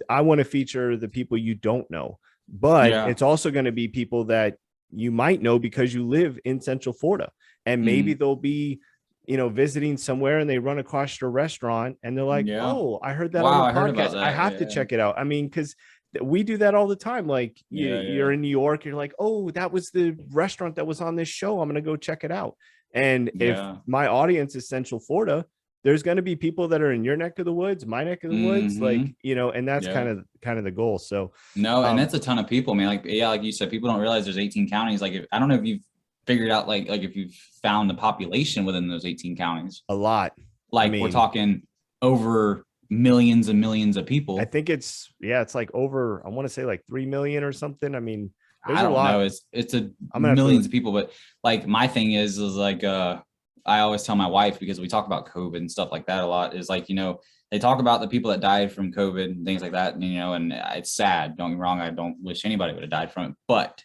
I want to feature the people you don't know, but it's also going to be people that you might know because you live in Central Florida, and maybe they'll be, visiting somewhere and they run across your restaurant and they're like, oh, I heard that on the podcast. I have to check it out. I mean, because we do that all the time. Like you're in New York, you're like, oh, that was the restaurant that was on this show. I'm going to go check it out. And if my audience is Central Florida, there's going to be people that are in your neck of the woods, my neck of the woods, like, and that's kind of the goal. So and that's a ton of people, man. Like, like you said, people don't realize there's 18 counties. Like, I don't know if you've figured out like if you've found the population within those 18 counties? A lot. Like, I mean, we're talking over millions and millions of people. I think it's like over, I want to say like 3 million or something. I mean, there's I don't a lot. know. It's millions of people, but like my thing is like I always tell my wife, because we talk about COVID and stuff like that a lot, is like, you know, they talk about the people that died from COVID and things like that, and, you know, and it's sad. Don't get me wrong. I don't wish anybody would have died from it. But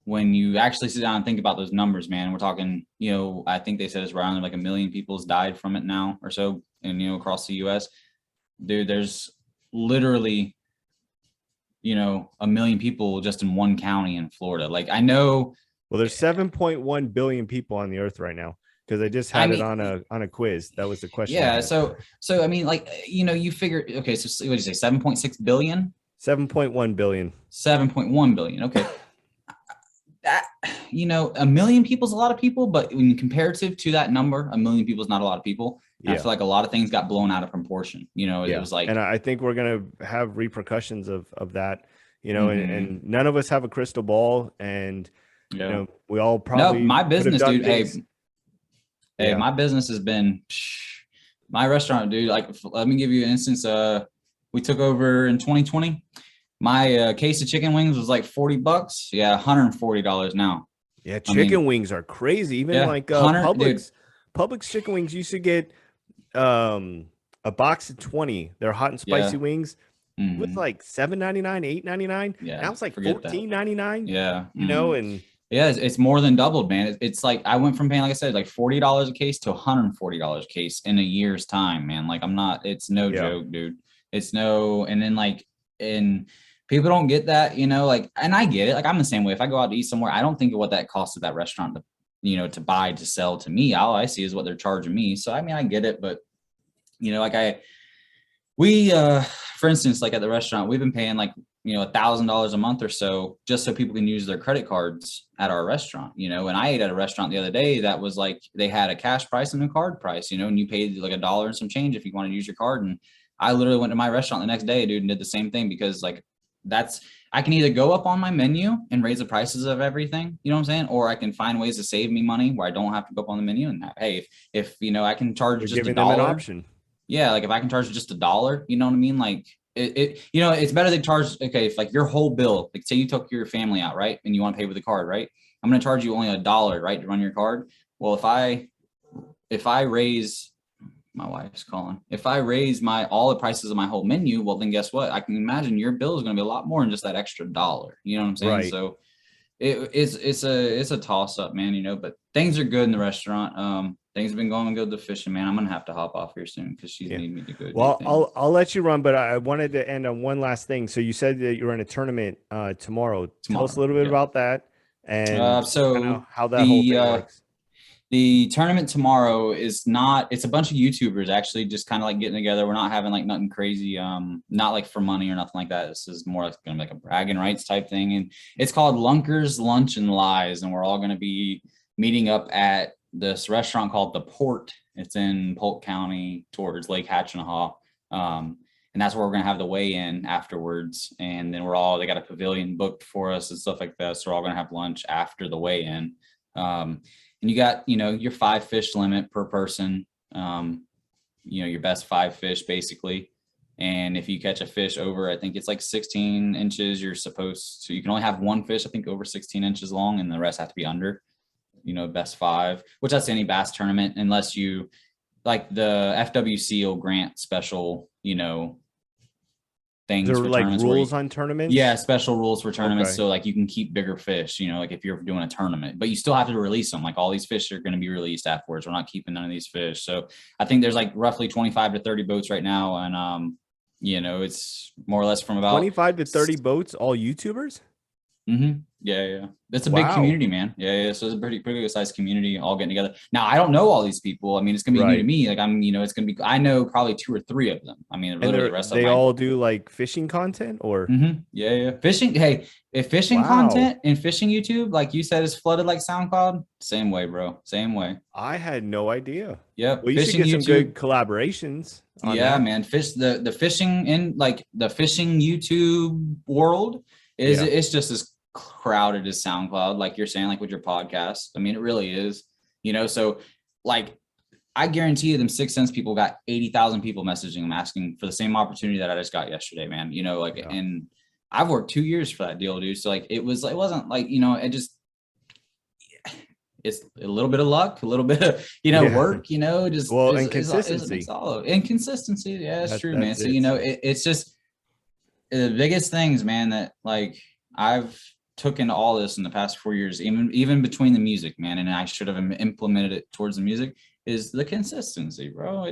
when you actually sit down and think about those numbers, man, we're talking, you know, I think they said it's around like 1 million people's died from it now or so, and, you know, across the US. Dude, there's literally, you know, 1 million people just in one county in Florida. Like, I know. Well, there's 7.1 billion people on the earth right now, because I just had it on a quiz. That was the question. Yeah. So I mean, like, you know, you figure, okay, so what did you say, 7.6 billion? 7.1 billion. 7.1 billion. Okay. That, you know, 1 million people is a lot of people, but when comparative to that number, 1 million people is not a lot of people. Yeah. I feel like a lot of things got blown out of proportion. You know, it was like, and I think we're gonna have repercussions of that. You know, and none of us have a crystal ball, and you know, we all probably. No, my business, dude. Things. Hey, my business has been my restaurant, dude. Like, let me give you an instance. We took over in 2020. My case of chicken wings was like $40. Yeah, $140 now. Yeah, chicken wings are crazy. Even like Publix chicken wings used to get a box of 20. They're hot and spicy wings with like $7.99, $8.99. Yeah, now it's like $14.99. Yeah, you know, and yeah, it's more than doubled, man. It's like I went from paying, like I said, like $40 a case to $140 a case in a year's time, man. Like, I'm not. It's no joke, dude. It's no. And then like, and people don't get that, you know, like, and I get it. Like, I'm the same way. If I go out to eat somewhere, I don't think of what that costs at that restaurant to, you know, to buy, to sell to me. All I see is what they're charging me. So, I mean, I get it, but, you know, like for instance, like at the restaurant, we've been paying like, you know, $1,000 a month or so, just so people can use their credit cards at our restaurant, you know. And I ate at a restaurant the other day that was like, they had a cash price and a card price, you know, and you paid like $1 and some change if you want to use your card. And I literally went to my restaurant the next day, dude, and did the same thing, because like, I can either go up on my menu and raise the prices of everything, you know what I'm saying? Or I can find ways to save me money where I don't have to go up on the menu. And hey, if you know, I can charge just $1. Them an option. Yeah. Like, if I can charge just $1, you know what I mean? Like it, you know, it's better they charge. Okay. If like your whole bill, like say you took your family out, right? And you want to pay with the card, right? I'm going to charge you only $1, right, to run your card. Well, if I raise, my wife's calling. If I raise all the prices of my whole menu, well, then guess what? I can imagine your bill is going to be a lot more than just that extra $1. You know what I'm saying? Right. So it's a toss up, man, you know, but things are good in the restaurant. Things have been going good to fishing, man. I'm going to have to hop off here soon because she's needing me to go. Well, I'll let you run, but I wanted to end on one last thing. So you said that you're in a tournament tomorrow. Tell us a little bit about that, and so how that whole thing works. The tournament tomorrow it's a bunch of YouTubers actually just kind of like getting together. We're not having like nothing crazy, not like for money or nothing like that. This is more like going to be like a bragging rights type thing. And it's called Lunkers, Lunch and Lies. And we're all going to be meeting up at this restaurant called The Port. It's in Polk County towards Lake Hatchinahaw. And that's where we're going to have the weigh-in afterwards. And then they got a pavilion booked for us and stuff like that. So we're all going to have lunch after the weigh-in. And you got, you know, your 5 fish limit per person, you know, your best 5 fish basically. And if you catch a fish over, I think it's like 16 inches, you can only have 1 fish, I think over 16 inches long, and the rest have to be under, you know, best 5, which that's any bass tournament, unless you like the FWC will grant special, you know, things. There are like rules on tournaments. Yeah, special rules for tournaments. Okay. So like you can keep bigger fish, you know, like if you're doing a tournament, but you still have to release them. Like all these fish are going to be released afterwards. We're not keeping none of these fish. So I think there's like roughly 25 to 30 boats right now, and you know, it's more or less from about 25 to 30 boats, all YouTubers. Yeah. It's a big community, man. Yeah. So it's a pretty good sized community all getting together. Now, I don't know all these people. I mean, it's gonna be new to me. Like it's gonna be. I know probably 2 or 3 of them. I mean, literally the rest of them. They all do like fishing content, or yeah. Fishing. Hey, if fishing content and fishing YouTube, like you said, is flooded like SoundCloud, same way, bro. Same way. I had no idea. Yeah. Well, you should get some good collaborations. Yeah, man. The fishing in like the fishing YouTube world is it's just as crowded as SoundCloud, like you're saying, like with your podcast. I mean, it really is, you know, so like, I guarantee you them 6 Cents people got 80,000 people messaging them asking for the same opportunity that I just got yesterday, man. You know, like, yeah. And I've worked 2 years for that deal, dude. So like, it wasn't like, you know, it's a little bit of luck, a little bit of, you know, work, you know, just and consistency. It's all inconsistency. Yeah, that's true, man. So, you know, it's just the biggest things, man, that like I've took into all this in the past 4 years, even between the music, man, and I should have implemented it towards the music, is the consistency, bro.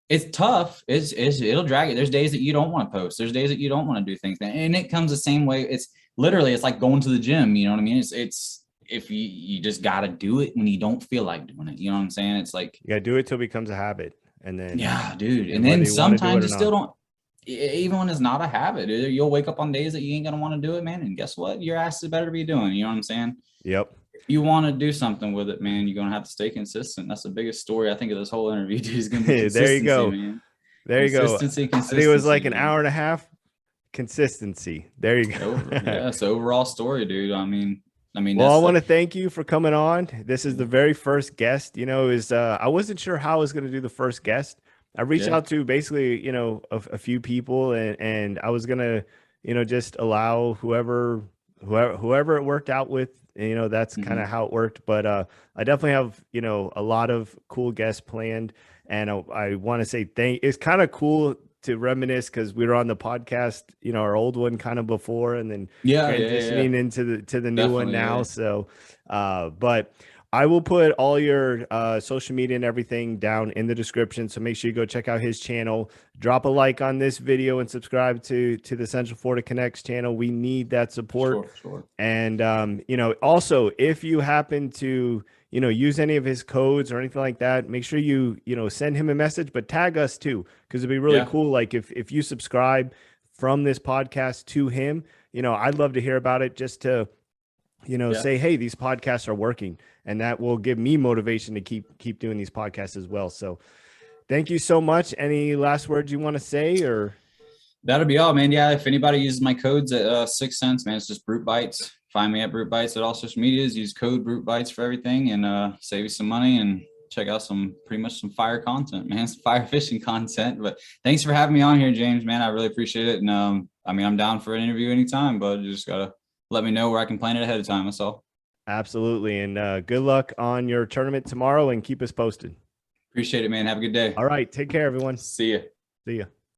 It's tough. It'll drag it. There's days that you don't want to post. There's days that you don't want to do things, man. And it comes the same way. It's literally, it's like going to the gym. You know what I mean? It's if you just got to do it when you don't feel like doing it. You know what I'm saying? It's like, you got to do it till it becomes a habit. And then, yeah, dude. And then sometimes you still don't, even when it's not a habit, you'll wake up on days that you ain't going to want to do it, man. And guess what? Your ass is better to be doing. You know what I'm saying? Yep. If you want to do something with it, man, you're going to have to stay consistent. That's the biggest story, I think, of this whole interview, dude, is going to be consistency. There you go. Man. There you go. I think it was like an hour and a half. Consistency. There you go. Yeah, it's the overall story, dude. I mean, well, I want to thank you for coming on. This is the very first guest, you know, I wasn't sure how I was going to do the first guest. I reached out to basically, you know, a few people and I was going to, you know, just allow whoever it worked out with, you know, that's kind of how it worked. But I definitely have, you know, a lot of cool guests planned. And I want to say it's kind of cool to reminisce because we were on the podcast, you know, our old one kind of before, and then transitioning into the definitely, new one now. Yeah. So, but I will put all your social media and everything down in the description. So make sure you go check out his channel, drop a like on this video, and subscribe to the Central Florida Connects channel. We need that support. Sure. And, you know, also if you happen to, you know, use any of his codes or anything like that, make sure you know, send him a message, but tag us too, because it'd be really cool. Like if you subscribe from this podcast to him, you know, I'd love to hear about it, just to, you know, say, hey, these podcasts are working, and that will give me motivation to keep doing these podcasts as well. So thank you so much. Any last words you want to say, or? That'll be all, man. Yeah. If anybody uses my codes at 6 Cents, man, it's just Brute Bites. Find me at Brute Bites at all social medias. Use code Brute Bites for everything, and save you some money and check out pretty much some fire content, man. Some fire fishing content. But thanks for having me on here, James, man. I really appreciate it. And I mean, I'm down for an interview anytime, but you just gotta let me know where I can plan it ahead of time. That's all. Absolutely. And good luck on your tournament tomorrow, and keep us posted. Appreciate it, man. Have a good day. All right. Take care, everyone. See ya. See ya.